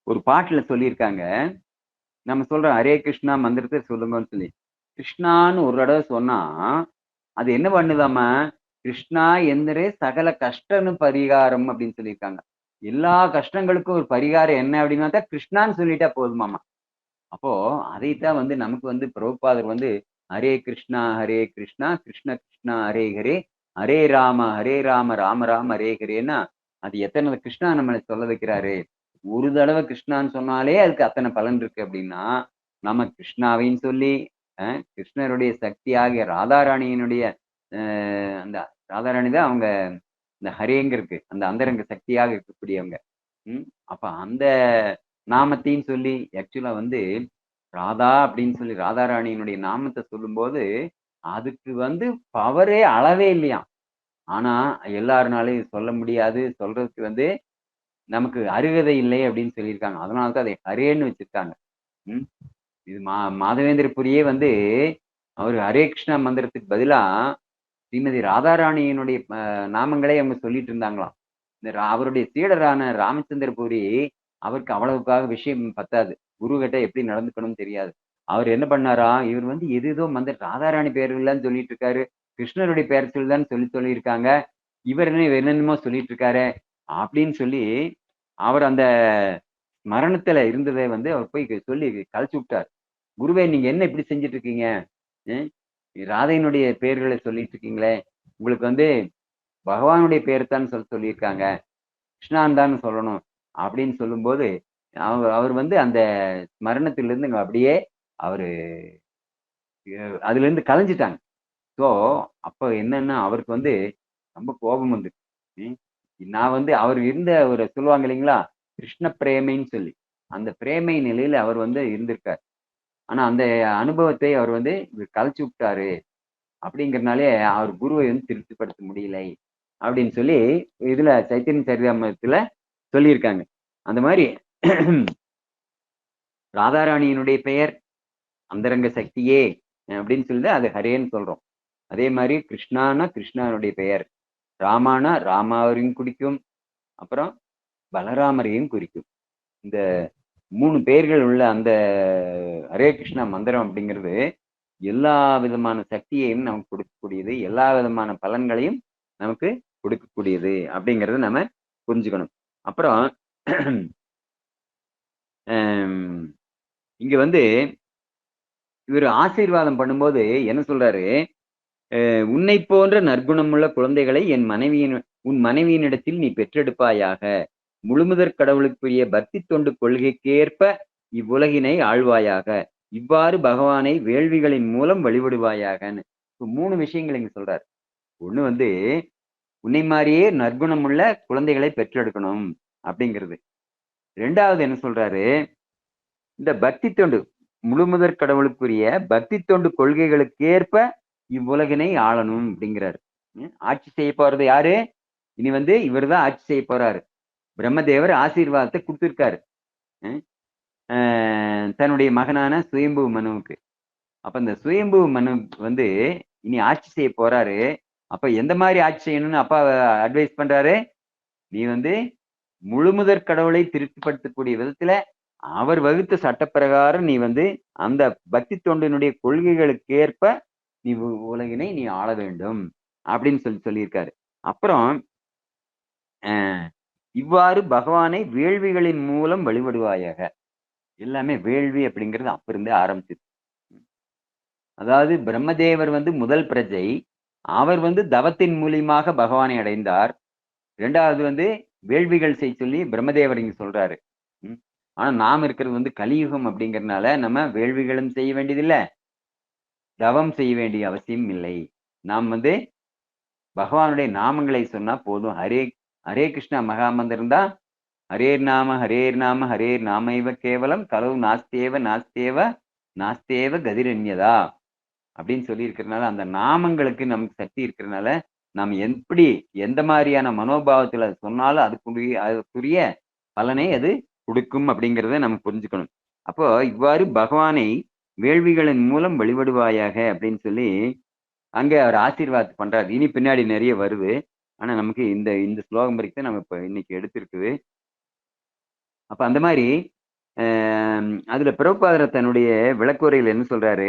ஒரு பாட்டுல சொல்லியிருக்காங்க. நம்ம சொல்றோம் ஹரே கிருஷ்ணா மந்திரத்த சொல்லுங்கன்னு சொல்லி. கிருஷ்ணான்னு ஒரு தடவ சொன்னா, அது என்ன பண்ணுதாமா, கிருஷ்ணா எந்திரே சகல கஷ்டனு பரிகாரம் அப்படின்னு சொல்லியிருக்காங்க. எல்லா கஷ்டங்களுக்கும் ஒரு பரிகாரம் என்ன அப்படின்னாக்கா, கிருஷ்ணான்னு சொல்லிட்டா போதுமாமா. அப்போ அதைத்தான் வந்து நமக்கு வந்து பிரபுபாதர் வந்து ஹரே கிருஷ்ணா கிருஷ்ண கிருஷ்ணா ஹரே ஹரே ஹரே ராம ராம ராம ஹரே ஹரேன்னா அது எத்தனை கிருஷ்ணா நம்மளை சொல்ல வைக்கிறாரு. ஒரு தடவை கிருஷ்ணான்னு சொன்னாலே அதுக்கு அத்தனை பலன் இருக்கு அப்படின்னா நம்ம கிருஷ்ணாவையும் சொல்லி கிருஷ்ணருடைய சக்தியாகிய ராதாராணியினுடைய அந்த ராதாராணி தான் அவங்க இந்த ஹரேங்கிறதுக்கு அந்த அந்தரங்க சக்தியாக இருக்கக்கூடியவங்க. ம். அப்ப அந்த நாமத்தையும் சொல்லி ஆக்சுவலா வந்து ராதா அப்படின்னு சொல்லி ராதாராணியினுடைய நாமத்த சொல்லும்போது, அதுக்கு வந்து பவரே அளவே இல்லையாம். ஆனா, எல்லாருனாலயும் சொல்ல முடியாது. சொல்றதுக்கு வந்து நமக்கு அருகதை இல்லை அப்படின்னு சொல்லியிருக்காங்க. அதனால தான் அதை ஹரேன்னு வச்சிருக்காங்க. ம். இது மாதவேந்திர புரியே வந்து அவரு ஹரே கிருஷ்ணா மந்திரத்துக்கு பதிலா ஸ்ரீமதி ராதாராணியினுடைய நாமங்களே அவங்க சொல்லிட்டு இருந்தாங்களாம். இந்த அவருடைய சீடரான ராமச்சந்திர பூரி, அவருக்கு அவ்வளவுக்காக விஷயம் பத்தாது. குரு கிட்ட எப்படி நடந்துக்கணும்னு தெரியாது. அவர் என்ன பண்ணாராம், இவர் வந்து ஏதேதோ ராதாராணி பேர்கள்லாம் சொல்லிட்டு இருக்காரு. கிருஷ்ணருடைய பெயர் சொல்லியிருக்காங்க. இவர் என்ன என்னென்னமோ சொல்லிட்டு இருக்காரே, அப்படின்னு சொல்லி, அவர் அந்த மரணத்துல இருந்ததை வந்து அவர் போய் சொல்லி கலைச்சு விட்டார். குருவே நீங்க என்ன இப்படி செஞ்சுட்டு இருக்கீங்க? ம். ராதையினுடைய பெயர்களை சொல்லிட்டு இருக்கீங்களே, உங்களுக்கு வந்து பகவானுடைய பேர் தான் சொல்லியிருக்காங்க. கிருஷ்ணான்னு தான் சொல்லணும். அப்படின்னு சொல்லும்போது, அவர் வந்து அந்த மரணத்திலிருந்து அப்படியே அவரு அதிலிருந்து கலைஞ்சுட்டாங்க. ஸோ, அப்ப என்னன்னா அவருக்கு வந்து ரொம்ப கோபம் வந்துச்சு. ம். நான் வந்து அவர் இருந்த ஒரு சொல்லுவாங்க இல்லைங்களா? கிருஷ்ண பிரேமைன்னு சொல்லி. அந்த பிரேமை நிலையில அவர் வந்து இருந்திருக்கார். ஆனா அந்த அனுபவத்தை அவர் வந்து கலைச்சு விட்டாரு. அப்படிங்கிறனாலே அவர் குருவை வந்து திருப்திப்படுத்த முடியலை. அப்படின்னு சொல்லி இதுல சைத்தன்ய சரிதாமிரத்துல சொல்லியிருக்காங்க. அந்த மாரி ராதாராணியினுடைய பெயர் அந்தரங்க சக்தியே அப்படின்னு சொல்லி அது ஹரேன்னு சொல்றோம். அதே மாதிரி கிருஷ்ணானா கிருஷ்ணனுடைய பெயர். ராமானா ராமாவரையும் குறிக்கும். அப்புறம் பலராமரையும் குறிக்கும். இந்த 3 பெயர்கள் உள்ள அந்த ஹரே கிருஷ்ணா மந்திரம் அப்படிங்கிறது எல்லா விதமான சக்தியையும் நமக்கு கொடுக்கக்கூடியது. எல்லா விதமான பலன்களையும் நமக்கு கொடுக்கக்கூடியது அப்படிங்கிறத நம்ம புரிஞ்சுக்கணும். அப்புறம் இங்க வந்து இவர் ஆசீர்வாதம் பண்ணும்போது என்ன சொல்றாரு? உன்னை போன்ற நற்குணமுள்ள குழந்தைகளை உன் மனைவியினிடத்தில் நீ பெற்றெடுப்பாயாக. முழுமுதற் கடவுளுக்குரிய பக்தி தொண்டு கொள்கைக்கேற்ப இவ்வுலகினை ஆழ்வாயாக. இவ்வாறு பகவானை வேள்விகளின் மூலம் வழிபடுவாயாகன்னு. 3 விஷயங்கள் இங்க சொல்றாரு. ஒண்ணு வந்து உன்னை மாதிரியே நற்குணமுள்ள குழந்தைகளை பெற்றெடுக்கணும் அப்படிங்கிறது. 2வது என்ன சொல்றாரு? இந்த பக்தி தொண்டு முழுமுதற் கடவுளுக்குரிய பக்தி தொண்டு கொள்கைகளுக்கேற்ப இவ்வுலகினை ஆளணும் அப்படிங்கிறாரு. ஆட்சி செய்ய போறது யாரு? இனி வந்து இவர்தான் ஆட்சி செய்ய போறாரு. பிரம்மதேவர் ஆசீர்வாதத்தை கொடுத்திருக்காரு. தன்னுடைய மகனான சுயம்பு மனுவுக்கு. அப்ப இந்த சுயம்பு மனு வந்து இனி ஆட்சி செய்ய போறாரு. அப்ப எந்த மாதிரி ஆட்சி செய்யணும்னு அப்பா அட்வைஸ் பண்றாரு? நீ வந்து முழுமுதற் கடவுளை திருப்திப்படுத்தக்கூடிய விதத்துல அவர் வகுத்த சட்டப்பிரகாரம் நீ வந்து அந்த பக்தி தொண்டினுடைய கொள்கைகளுக்கு ஏற்ப நீ உலகினை நீ ஆள வேண்டும் அப்படின்னு சொல்லியிருக்காரு. அப்புறம் இவ்வாறு பகவானை வேள்விகளின் மூலம் வழிபடுவாயாக. எல்லாமே வேள்வி அப்படிங்கிறது அப்ப இருந்தே ஆரம்பிச்சது. அதாவது பிரம்மதேவர் வந்து முதல் பிரஜை. அவர் வந்து தவத்தின் மூலியமாக பகவானை அடைந்தார். 2வது வந்து வேள்விகள் செய்ய சொல்லி பிரம்மதேவர் இங்க சொல்றாரு. ஆனா நாம இருக்கிறது வந்து கலியுகம் அப்படிங்கறதுனால நம்ம வேள்விகளும் செய்ய வேண்டியதில்லை, தவம் செய்ய வேண்டிய அவசியம் இல்லை. நாம் வந்து பகவானுடைய நாமங்களை சொன்னா போதும். ஹரே ஹரே கிருஷ்ணா மகாமந்திரம் தான். ஹரேர் நாம ஹரேர் நாம ஹரேர் நாமைவ கேவலம் கலவு நாஸ்தேவ நாஸ்தேவ நாஸ்தேவ கதிரன்யதா அப்படின்னு சொல்லி இருக்கிறதுனால அந்த நாமங்களுக்கு நமக்கு சக்தி இருக்கிறதுனால நாம் எப்படி எந்த மாதிரியான மனோபாவத்துல சொன்னாலும் அதுக்குரிய பலனை அது கொடுக்கும் அப்படிங்கிறத நம்ம புரிஞ்சுக்கணும். அப்போ இவ்வாறு பகவானை வேள்விகளின் மூலம் வழிபடுவாயாக அப்படின்னு சொல்லி அங்க அவர் ஆசீர்வாதம் பண்றாரு. இனி பின்னாடி நிறைய வருது. ஆனா நமக்கு இந்த இந்த ஸ்லோகம் வரைக்கும் நம்ம இப்ப இன்னைக்கு எடுத்திருக்குது. அப்ப அந்த மாதிரி அதுல பிரபுபாதர் தன்னுடைய விளக்குரையில் என்ன சொல்றாரு?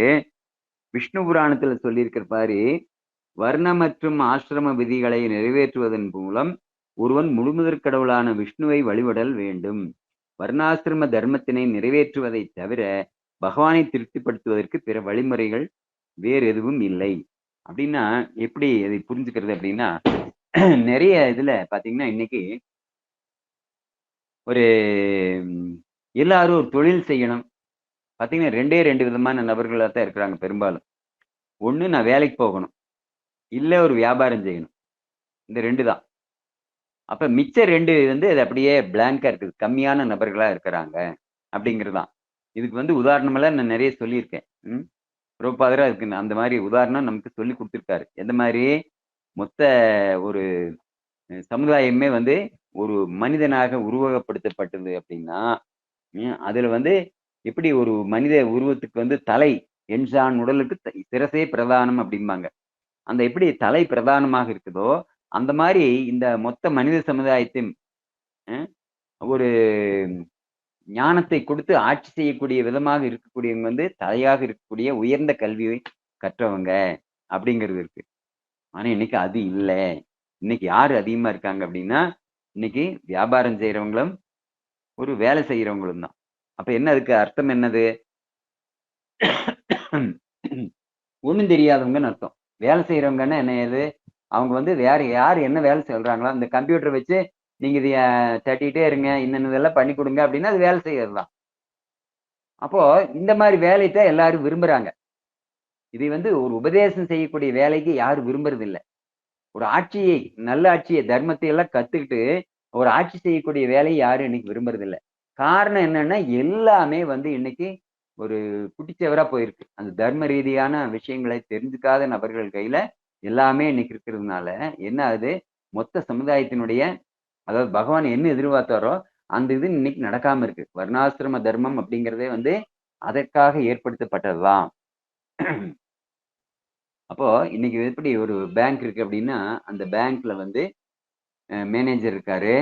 விஷ்ணு புராணத்துல சொல்லியிருக்கிற மாதிரி வர்ண மற்றும் ஆசிரம விதிகளை நிறைவேற்றுவதன் மூலம் ஒருவன் முழுமுதற் கடவுளான விஷ்ணுவை வழிபடல் வேண்டும். வர்ணாசிரம தர்மத்தினை நிறைவேற்றுவதை தவிர பகவானை திருப்திப்படுத்துவதற்கு பிற வழிமுறைகள் வேறு எதுவும் இல்லை. அப்படின்னா எப்படி அதை புரிஞ்சுக்கிறது அப்படின்னா, நிறைய இதுல பாத்தீங்கன்னா இன்னைக்கு ஒரு எல்லாரும் ஒரு தொழில் செய்யணும். பாத்தீங்கன்னா 2 விதமான நபர்களா தான் இருக்கிறாங்க பெரும்பாலும். ஒண்ணு நான் வேலைக்கு போகணும், இல்ல ஒரு வியாபாரம் செய்யணும். இந்த 2 தான். அப்ப மிச்ச 2 வந்து அது அப்படியே பிளாங்கா இருக்குது. கம்மியான நபர்களா இருக்கிறாங்க அப்படிங்கிறது தான். இதுக்கு வந்து உதாரணமெல்லாம் நான் நிறைய சொல்லியிருக்கேன். பிரபுபாதரா அதுக்கு அந்த மாதிரி உதாரணம் நமக்கு சொல்லி கொடுத்திருக்காரு. எந்த மாதிரி மொத்த ஒரு சமுதாயமே வந்து ஒரு மனிதனாக உருவகப்படுத்தப்பட்டது அப்படின்னா, அதுல வந்து எப்படி ஒரு மனித உருவத்துக்கு வந்து தலை என்சான் உடலுக்கு சிரசே பிரதானம் அப்படிம்பாங்க. அந்த எப்படி தலை பிரதானமாக இருக்குதோ அந்த மாதிரி இந்த மொத்த மனித சமுதாயத்தையும் ஒரு ஞானத்தை கொடுத்து ஆட்சி செய்யக்கூடிய விதமாக இருக்கக்கூடியவங்க வந்து தலையாக இருக்கக்கூடிய உயர்ந்த கல்வியை கற்றவங்க அப்படிங்கிறது இருக்கு. ஆனா இன்னைக்கு அது இல்லை. இன்னைக்கு யாரு அதிகமா இருக்காங்க அப்படின்னா, இன்னைக்கு வியாபாரம் செய்யறவங்களும் ஒரு வேலை செய்யறவங்களும் தான். அப்ப என்ன அதுக்கு அர்த்தம் என்னது? ஒண்ணும் தெரியாதவங்கன்னு அர்த்தம். வேலை செய்யறவங்கன்னா என்ன ஏது? அவங்க வந்து வேற யார் என்ன வேலை சொல்றாங்களோ அந்த கம்ப்யூட்டர் வச்சு நீங்க இதைய தட்டிட்டே இருங்க, இன்னதெல்லாம் பண்ணி கொடுங்க அப்படின்னா அது வேலை செய்யறது தான். அப்போ இந்த மாதிரி வேலையை எல்லாரும் விரும்புறாங்க. இதை வந்து ஒரு உபதேசம் செய்யக்கூடிய வேலைக்கு யாரும் விரும்புறது இல்லை. ஒரு ஆட்சியை, நல்ல ஆட்சியை, தர்மத்தை எல்லாம் கத்துக்கிட்டு ஒரு ஆட்சி செய்யக்கூடிய வேலையை யாரும் இன்னைக்கு விரும்புறது இல்லை. காரணம் என்னன்னா எல்லாமே வந்து இன்னைக்கு ஒரு குட்டிச்சவரா போயிருக்கு. அந்த தர்ம ரீதியான விஷயங்களை தெரிஞ்சுக்காத நபர்கள் கையில எல்லாமே இன்னைக்கு இருக்கிறதுனால என்ன ஆகுது, மொத்த சமுதாயத்தினுடைய, அதாவது பகவான் என்ன எதிர்பார்த்தாரோ அந்த இது இன்னைக்கு நடக்காம இருக்கு. வர்ணாசிரம தர்மம் அப்படிங்கிறதே வந்து அதற்காக ஏற்படுத்தப்பட்டதுதான். அப்போ இன்னைக்கு எப்படி ஒரு பேங்க் இருக்கு அப்படின்னா, அந்த பேங்க்ல வந்து மேனேஜர் இருக்காரு,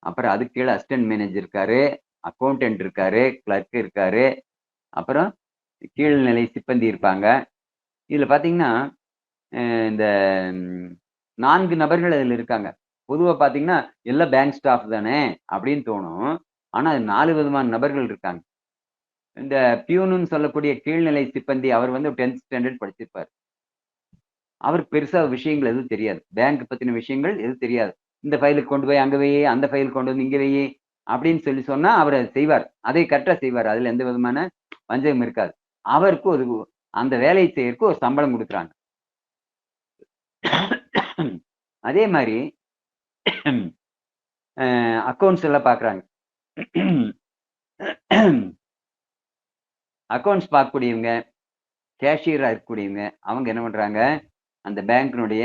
அப்புறம் அதுக்கு கீழே அசிஸ்டன்ட் மேனேஜர் இருக்காரு, அக்கௌண்டன்ட் இருக்காரு, கிளர்க் இருக்காரு, அப்புறம் கீழ்நிலை சிப்பந்தி இருப்பாங்க. இதுல பாத்தீங்கன்னா இந்த 4 நபர்கள் அதுல இருக்காங்க. பொதுவா பாத்தீங்கன்னா எல்லாம் பேங்க் ஸ்டாஃப் தானே அப்படின்னு தோணும். ஆனா அது 4 விதமான நபர்கள் இருக்காங்க. இந்த பியூனுன்னு சொல்லக்கூடிய கீழ்நிலை சிப்பந்தி அவர் வந்து 10th ஸ்டாண்டர்ட் படிச்சிருப்பாரு. அவருக்கு பெருசா விஷயங்கள் எதுவும் தெரியாது. பேங்க் பத்தின விஷயங்கள் எதுவும் தெரியாது. இந்த ஃபைலுக்கு கொண்டு போய் அங்க வை, அந்த ஃபைல் கொண்டு வந்து இங்க வை அப்படின்னு சொல்லி சொன்னா அவர் அதை செய்வார். அதை கரெக்ட்டா செய்வார். அதுல எந்த விதமான வஞ்சகம் இருக்காது. அவருக்கு ஒரு அந்த வேலையை செய்யறதுக்கு ஒரு சம்பளம் குடுக்குறாங்க. அதே மாரி அக்கவுண்ட்ஸ் எல்லாம் பார்க்குறாங்க. அக்கவுண்ட்ஸ் பார்க்கக்கூடியவங்க, கேஷியரா இருக்கக்கூடியவங்க, அவங்க என்ன பண்றாங்க, அந்த பேங்க்கினுடைய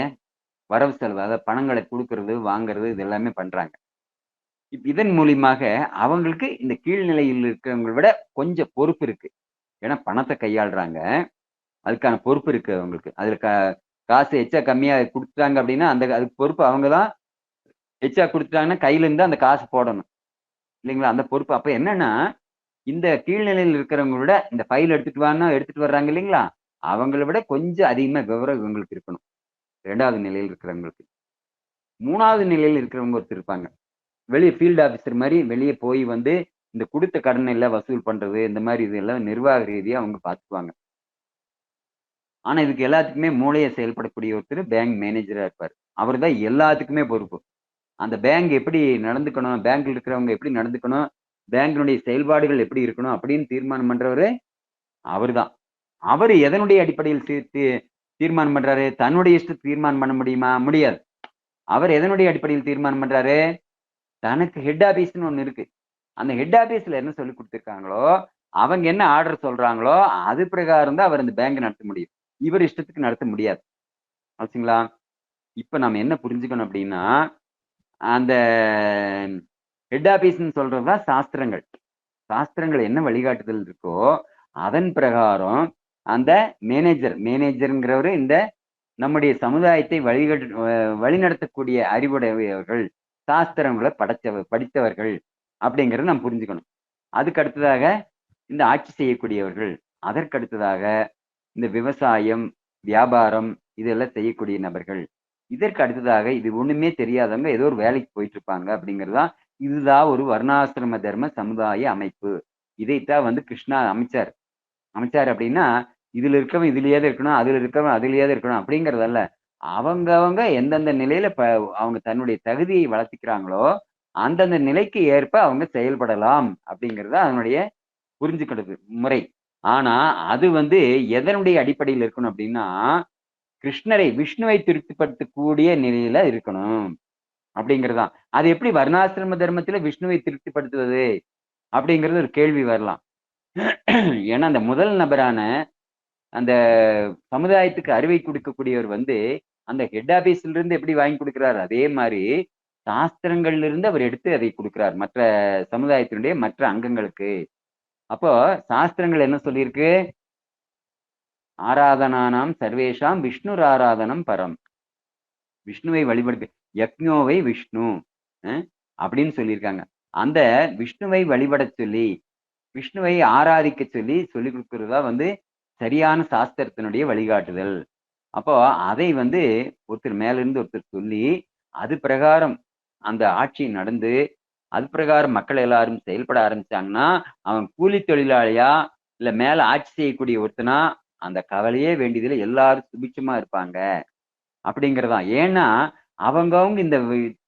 வரவு செலவு, அதாவது பணங்களை குடுக்குறது, வாங்குறது இது எல்லாமே பண்றாங்க. இதன் மூலியமாக அவங்களுக்கு இந்த கீழ்நிலையில் இருக்கிறவங்கள விட கொஞ்சம் பொறுப்பு இருக்கு. ஏன்னா பணத்தை கையாளுறாங்க. அதுக்கான பொறுப்பு இருக்கு அவங்களுக்கு. அதுல காசு எச்சா கம்மியா குடுத்துட்டாங்க அப்படின்னா, அந்த அதுக்கு பொறுப்பு அவங்க தான். எச்சா குடுத்துட்டாங்கன்னா கையில இருந்து அந்த காசு போடணும். இல்லைங்களா? அந்த பொறுப்பு அப்ப என்னன்னா, இந்த கீழ்நிலையில இருக்கிறவங்கள விட இந்த ஃபைல் எடுத்துட்டு வான்னா எடுத்துட்டு வர்றாங்க இல்லைங்களா? அவங்கள விட கொஞ்சம் அதிகமா விவரம் இவங்களுக்கு இருக்கணும். 2வது நிலையில இருக்கிறவங்களுக்கு. 3வது நிலையில இருக்கிறவங்க ஒருத்தர் இருப்பாங்க. வெளிய ஃபீல்ட் ஆஃபீசர் மாரி வெளிய போய் வந்து இந்த குடுத்த கடன எல்லாம் வசூல் பண்றது, இந்த மாரி இதெல்லாம் நிர்வாக ரீதியா அவங்க பார்த்துக்குவாங்க. ஆனா இதுக்கு எல்லாத்துக்குமே மூளையா செயல்படக்கூடிய ஒருத்தர் பேங்க் மேனேஜரா இருப்பாரு. அவரு தான் எல்லாத்துக்குமே பொறுப்பு. அந்த பேங்க் எப்படி நடந்துக்கணும், பேங்க்ல இருக்கிறவங்க எப்படி நடந்துக்கணும், பேங்கினுடைய செயல்பாடுகள் எப்படி இருக்கணும் அப்படின்னு தீர்மானம் பண்றவரு அவர்தான். அவரு எதனுடைய அடிப்படையில் தீர்மானம் பண்றாரு? தன்னுடைய இஷ்டத்துக்கு தீர்மானம் பண்ண முடியுமா? முடியாது. அவர் எதனுடைய அடிப்படையில் தீர்மானம் பண்றாரு? தனக்கு ஹெட் ஆபீஸ்ன்னு ஒண்ணு இருக்கு. அந்த ஹெட் ஆபீஸ்ல என்ன சொல்லிக் குடுத்துருக்காங்களோ, அவங்க என்ன ஆர்டர் சொல்றாங்களோ, அது பிரகாரம் தான் அவர் அந்த பேங்க் நடத்த முடியும். இவர் இஷ்டத்துக்கு நடத்த முடியாது. ஆச்சுங்களா? இப்ப நாம என்ன புரிஞ்சுக்கணும் அப்படின்னா, அந்த ஹெட் ஆபீஸ்ன்னு சொல்றது தான் சாஸ்திரங்கள். சாஸ்திரங்கள் என்ன வழிகாட்டுதல் இருக்கோ, அதன் பிரகாரம் அந்த மேனேஜர்ங்கிறவரு இந்த நம்முடைய சமுதாயத்தை வழிநடத்தக்கூடிய அறிவுடையவர்கள், சாஸ்திரங்களை படித்தவர்கள் அப்படிங்கிறத நாம் புரிஞ்சுக்கணும். அதுக்கு அடுத்ததாக இந்த ஆட்சி செய்யக்கூடியவர்கள், அதற்கு அடுத்ததாக இந்த விவசாயம், வியாபாரம் இதெல்லாம் செய்யக்கூடிய நபர்கள். இதற்கு அடுத்ததாக இது ஒண்ணுமே தெரியாதவங்க ஏதோ ஒரு வேலைக்கு போயிட்டு இருப்பாங்க அப்படிங்கிறதுதான். இதுதான் ஒரு வர்ணாசிரம தர்ம சமுதாய அமைப்பு. இதைத்தான் வந்து கிருஷ்ணா அமைச்சார். அமைச்சார் அப்படின்னா, இதுல இருக்கவன் இதுலயே தான் இருக்கணும், அதுல இருக்கவன் அதுலயே தான் இருக்கணும் அப்படிங்கிறதல்ல. அவங்கவங்க எந்தெந்த நிலையில அவங்க தன்னுடைய தகுதியை வளர்த்திக்கிறாங்களோ, அந்தந்த நிலைக்கு ஏற்ப அவங்க செயல்படலாம் அப்படிங்கிறது அதனுடைய புரிஞ்சுக்கிறது முறை. ஆனா, அது வந்து எதனுடைய அடிப்படையில் இருக்கணும் அப்படின்னா, விஷ்ணுவை திருப்திப்படுத்தக்கூடிய நிலையில இருக்கணும் அப்படிங்கிறது தான். அது எப்படி வர்ணாசிரம தர்மத்தில விஷ்ணுவை திருப்திப்படுத்துவது? அப்படிங்கிறது ஒரு கேள்வி வரலாம். ஏன்னா, அந்த முதல் நபரான அந்த சமுதாயத்துக்கு அறிவை குடுக்கக்கூடியவர் வந்து, அந்த ஹெட் ஆபீஸ்ல இருந்து எப்படி வாங்கி குடுக்கிறார், அதே மாரி சாஸ்திரங்கள்ல இருந்து அவர் எடுத்து அதை குடுக்கிறார். மற்ற சமுதாயத்தினுடைய மற்ற அங்கங்களுக்கு. அப்போ சாஸ்திரங்கள் என்ன சொல்லியிருக்கு? ஆராதனானாம் சர்வேஷாம் விஷ்ணுர் ஆராதனம் பரம். விஷ்ணுவை வழிபடுத்து யக்ஞோவை விஷ்ணு அ அப்படின்னு சொல்லியிருக்காங்க. அந்த விஷ்ணுவை வழிபடச் சொல்லி, விஷ்ணுவை ஆராதிக்கச் சொல்லி சொல்லிக் குடுக்கிறது தான் வந்து சரியான சாஸ்திரத்தினுடைய வழிகாட்டுதல். அப்போ அதை வந்து ஒருத்தர் மேல இருந்து ஒருத்தர் சொல்லி, அது பிரகாரம் அந்த ஆட்சி நடந்து, அது பிரகாரம் மக்கள் எல்லாரும் செயல்பட ஆரம்பிச்சாங்கன்னா, அவன் கூலி தொழிலாளியா, இல்ல மேல ஆட்சி செய்யக்கூடிய ஒருத்தனா, அந்த கவலையே வேண்டியதில்ல. எல்லாரும் சுபிட்சமா இருப்பாங்க. அப்படிங்கிறதான். ஏன்னா, அவங்கவங்க இந்த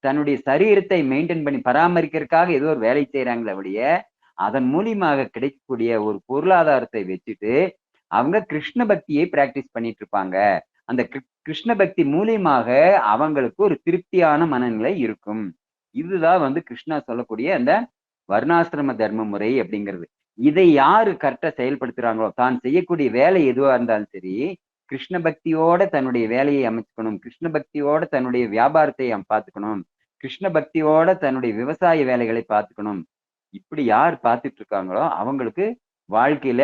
தன்னுடைய சரீரத்தை மெயின்டெயின் பண்ணி பராமரிக்கிறதுக்காக ஏதோ ஒரு வேலை செய்றாங்களே ஒழிய, அதன் மூலியமாக கிடைக்கக்கூடிய ஒரு பொருளாதாரத்தை வச்சுட்டு, அவங்க கிருஷ்ண பக்தியை பிராக்டிஸ் பண்ணிட்டு இருப்பாங்க. அந்த கிருஷ்ண பக்தி மூலியமாக அவங்களுக்கு ஒரு திருப்தியான மனநிலை இருக்கும். இதுதான் வந்து கிருஷ்ணா சொல்லக்கூடிய அந்த வர்ணாசிரம தர்ம முறை அப்படிங்கிறது. இதை யாரு கரெக்டா செயல்படுத்துறாங்களோ, தான் செய்யக்கூடிய வேலை எதுவா இருந்தாலும் சரி, கிருஷ்ண பக்தியோட தன்னுடைய வேலையை அமைச்சுக்கணும், கிருஷ்ண பக்தியோட தன்னுடைய வியாபாரத்தை பார்த்துக்கணும், கிருஷ்ண பக்தியோட தன்னுடைய விவசாய வேலைகளை பார்த்துக்கணும். இப்படி யார் பார்த்துட்டு இருக்காங்களோ அவங்களுக்கு வாழ்க்கையில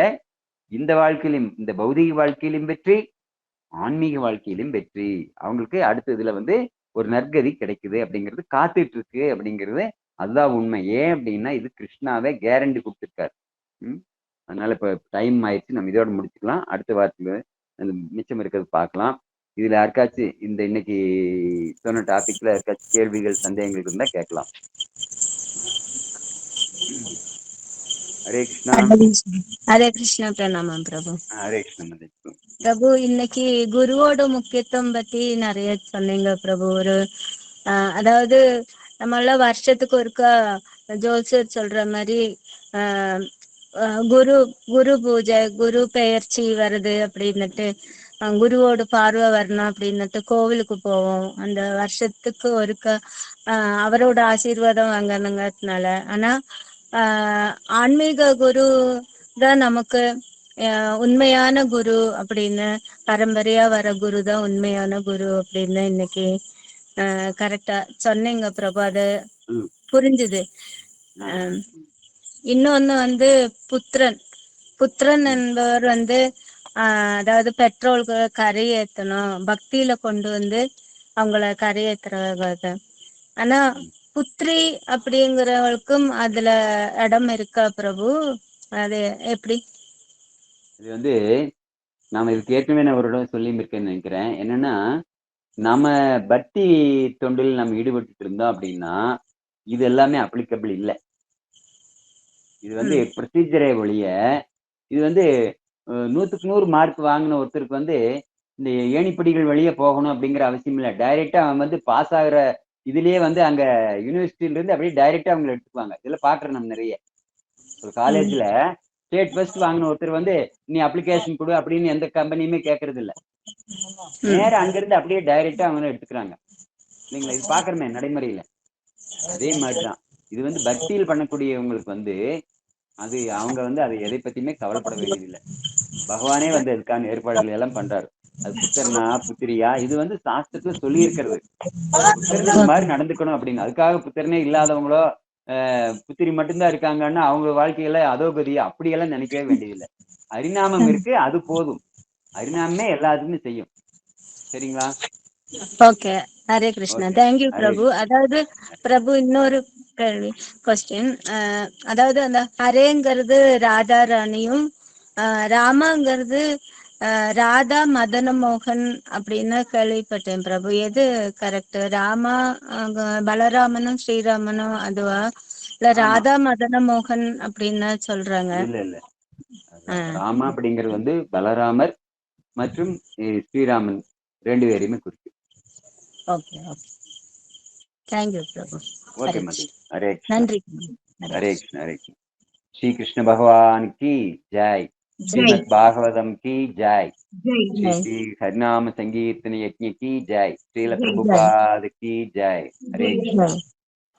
இந்த வாழ்க்கையிலும், இந்த பௌதிக வாழ்க்கையிலும் வெற்றி, ஆன்மீக வாழ்க்கையிலும் வெற்றி. அவங்களுக்கு அடுத்ததுல வந்து ஒரு நற்கதி கிடைக்குது அப்படிங்கிறது காத்துட்டு இருக்கு அப்படிங்கிறது அதுதான் உண்மை. ஏன் அப்படின்னா இது கிருஷ்ணாவே கேரண்டி கொடுத்துருக்காரு. அதனால இப்ப டைம் ஆயிடுச்சு, நம்ம இதோட முடிச்சுக்கலாம். அடுத்த வாரத்துல மிச்சம் இருக்கிறது பார்க்கலாம். இதுல யாருக்காச்சும் இந்த இன்னைக்கு சொன்ன டாபிக்ல யாருக்காச்சும் கேள்விகள் சந்தேகங்கள் இருந்தா கேட்கலாம். ஹரே கிருஷ்ணா. ஹரே கிருஷ்ணா. பிரணாமம் பிரபு. ஹரே கிருஷ்ணா. பிரபு, இன்னைக்கு குருவோட முக்கியத்துவம் பத்தி நிறைய சொன்னீங்க பிரபு. ஒரு அதாவது நம்மளாம் வருஷத்துக்கு ஒருக்கா ஜோசியர் சொல்ற மாதிரி குரு குரு பூஜை, குரு பெயர்ச்சி வருது அப்படின்னுட்டு, குருவோட பார்வை வரணும் அப்படின்னுட்டு கோவிலுக்கு போவோம். அந்த வருஷத்துக்கு ஒருக்கா அவரோட ஆசீர்வாதம் வாங்கணுங்கிறதுனால. ஆனா ஆன்மீக குரு தான் நமக்கு உண்மையான குரு அப்படின்னு, பரம்பரையா வர குரு தான் உண்மையான குரு அப்படின்னு இன்னைக்கு கரெக்டா சொன்னீங்க பிரபு. அது புரிஞ்சுது. இன்னொன்னு வந்து புத்திரன் என்பவர் வந்து அதாவது பெட்ரோல்களை கரையேற்றணும், பக்தியில கொண்டு வந்து அவங்கள கரையேற்றுறது. ஆனா புத்திரி அப்படிங்கிறவளுக்கும் அதுல இடம் இருக்கா பிரபு? அது எப்படி? இது வந்து நாம இதுக்கு ஏற்கனவே நான் ஒரு இடம் சொல்லி இருக்கேன்னு நினைக்கிறேன். என்னன்னா, நம்ம பக்தி தொண்டில் நம்ம ஈடுபட்டு இருந்தோம் அப்படின்னா இது எல்லாமே அப்ளிகபிள் இல்லை. இது வந்து ப்ரொசீஜரே ஒழிய இது வந்து 100க்கு 100 மார்க் வாங்கின ஒருத்தருக்கு வந்து இந்த ஏணிப்படிகள் வழியே போகணும் அப்படிங்கிற அவசியம் இல்லை. டைரக்டா அவன் வந்து பாஸ் ஆகுற இதுலயே வந்து அங்க யூனிவர்சிட்டியில இருந்து அப்படியே டைரக்டா அவங்க எடுத்துக்குவாங்க. இதெல்லாம் பாக்குறோம் நம்ம நிறைய. ஒரு காலேஜ்ல ஸ்டேட் ஃபர்ஸ்ட் வாங்கின ஒருத்தர் வந்து நீ அப்ளிகேஷன் கொடு அப்படின்னு எந்த கம்பெனியுமே கேட்கறது இல்லை. நேரம் அங்கிருந்து அப்படியே டைரக்டா அவங்க எடுத்துக்கிறாங்க இல்லைங்களா? இது பாக்குறமே நடைமுறையில. அதே மாதிரிதான் இது வந்து பக்தியில் பண்ணக்கூடியவங்களுக்கு வந்து அது அவங்க வந்து அதை எதை பத்தியுமே கவலைப்பட வேண்டியதில்லை. பகவானே வந்து அதுக்கான ஏற்பாடுகள் எல்லாம் பண்றாரு. அது புத்தர்னா புத்திரியா இது வந்து சாஸ்திரத்துல சொல்லி இருக்கிறது. புத்தர் இந்த மாதிரி நடந்துக்கணும் அப்படின்னு. அதுக்காக புத்தர்னே இல்லாதவங்களோ புத்திரி மட்டும்தான் இருக்காங்கன்னா அவங்க வாழ்க்கையில அதோகதியா அப்படியெல்லாம் நினைக்கவே வேண்டியதில்லை. ஹரிநாமம் இருக்கு, அது போதும். ஹரிநாமே எல்லாத்துக்குமே செய்யும். சரிங்களா? ஓகே. ஹரே கிருஷ்ணா. தேங்க்யூ பிரபு. அதாவது பிரபு, இன்னொரு கேள்வி, கொஸ்டின். அதாவது அந்த ஹரேங்கிறது ராதா ராணியும், ராமாங்கிறது ராதா மதன மோகன் அப்படின்னு கேள்விப்பட்டேன் பிரபு. எது கரெக்ட்? ராமா பலராமனும் ஸ்ரீராமனும் அதுவா, இல்ல ராதா மதன மோகன் அப்படின்னு சொல்றாங்க? இல்ல இல்ல, ராமா அப்படிங்கிறது வந்து பலராமர் மற்றும் ஸ்ரீராமன் ரெண்டு பேரையுமே குறிக்கும். Okay okay. தேங்க்யூ பிரபு. ஓகே மதி. ஹரே கிருஷ்ணா. நன்றி. हरे कृष्ण हरे कृष्ण। श्री कृष्ण भगवान की जय। श्रीमद् भागवतम की जय। श्री श्री हरिनाम संकीर्तन यज्ञ की जय। श्रील प्रभुपाद की जय। हरे कृष्ण।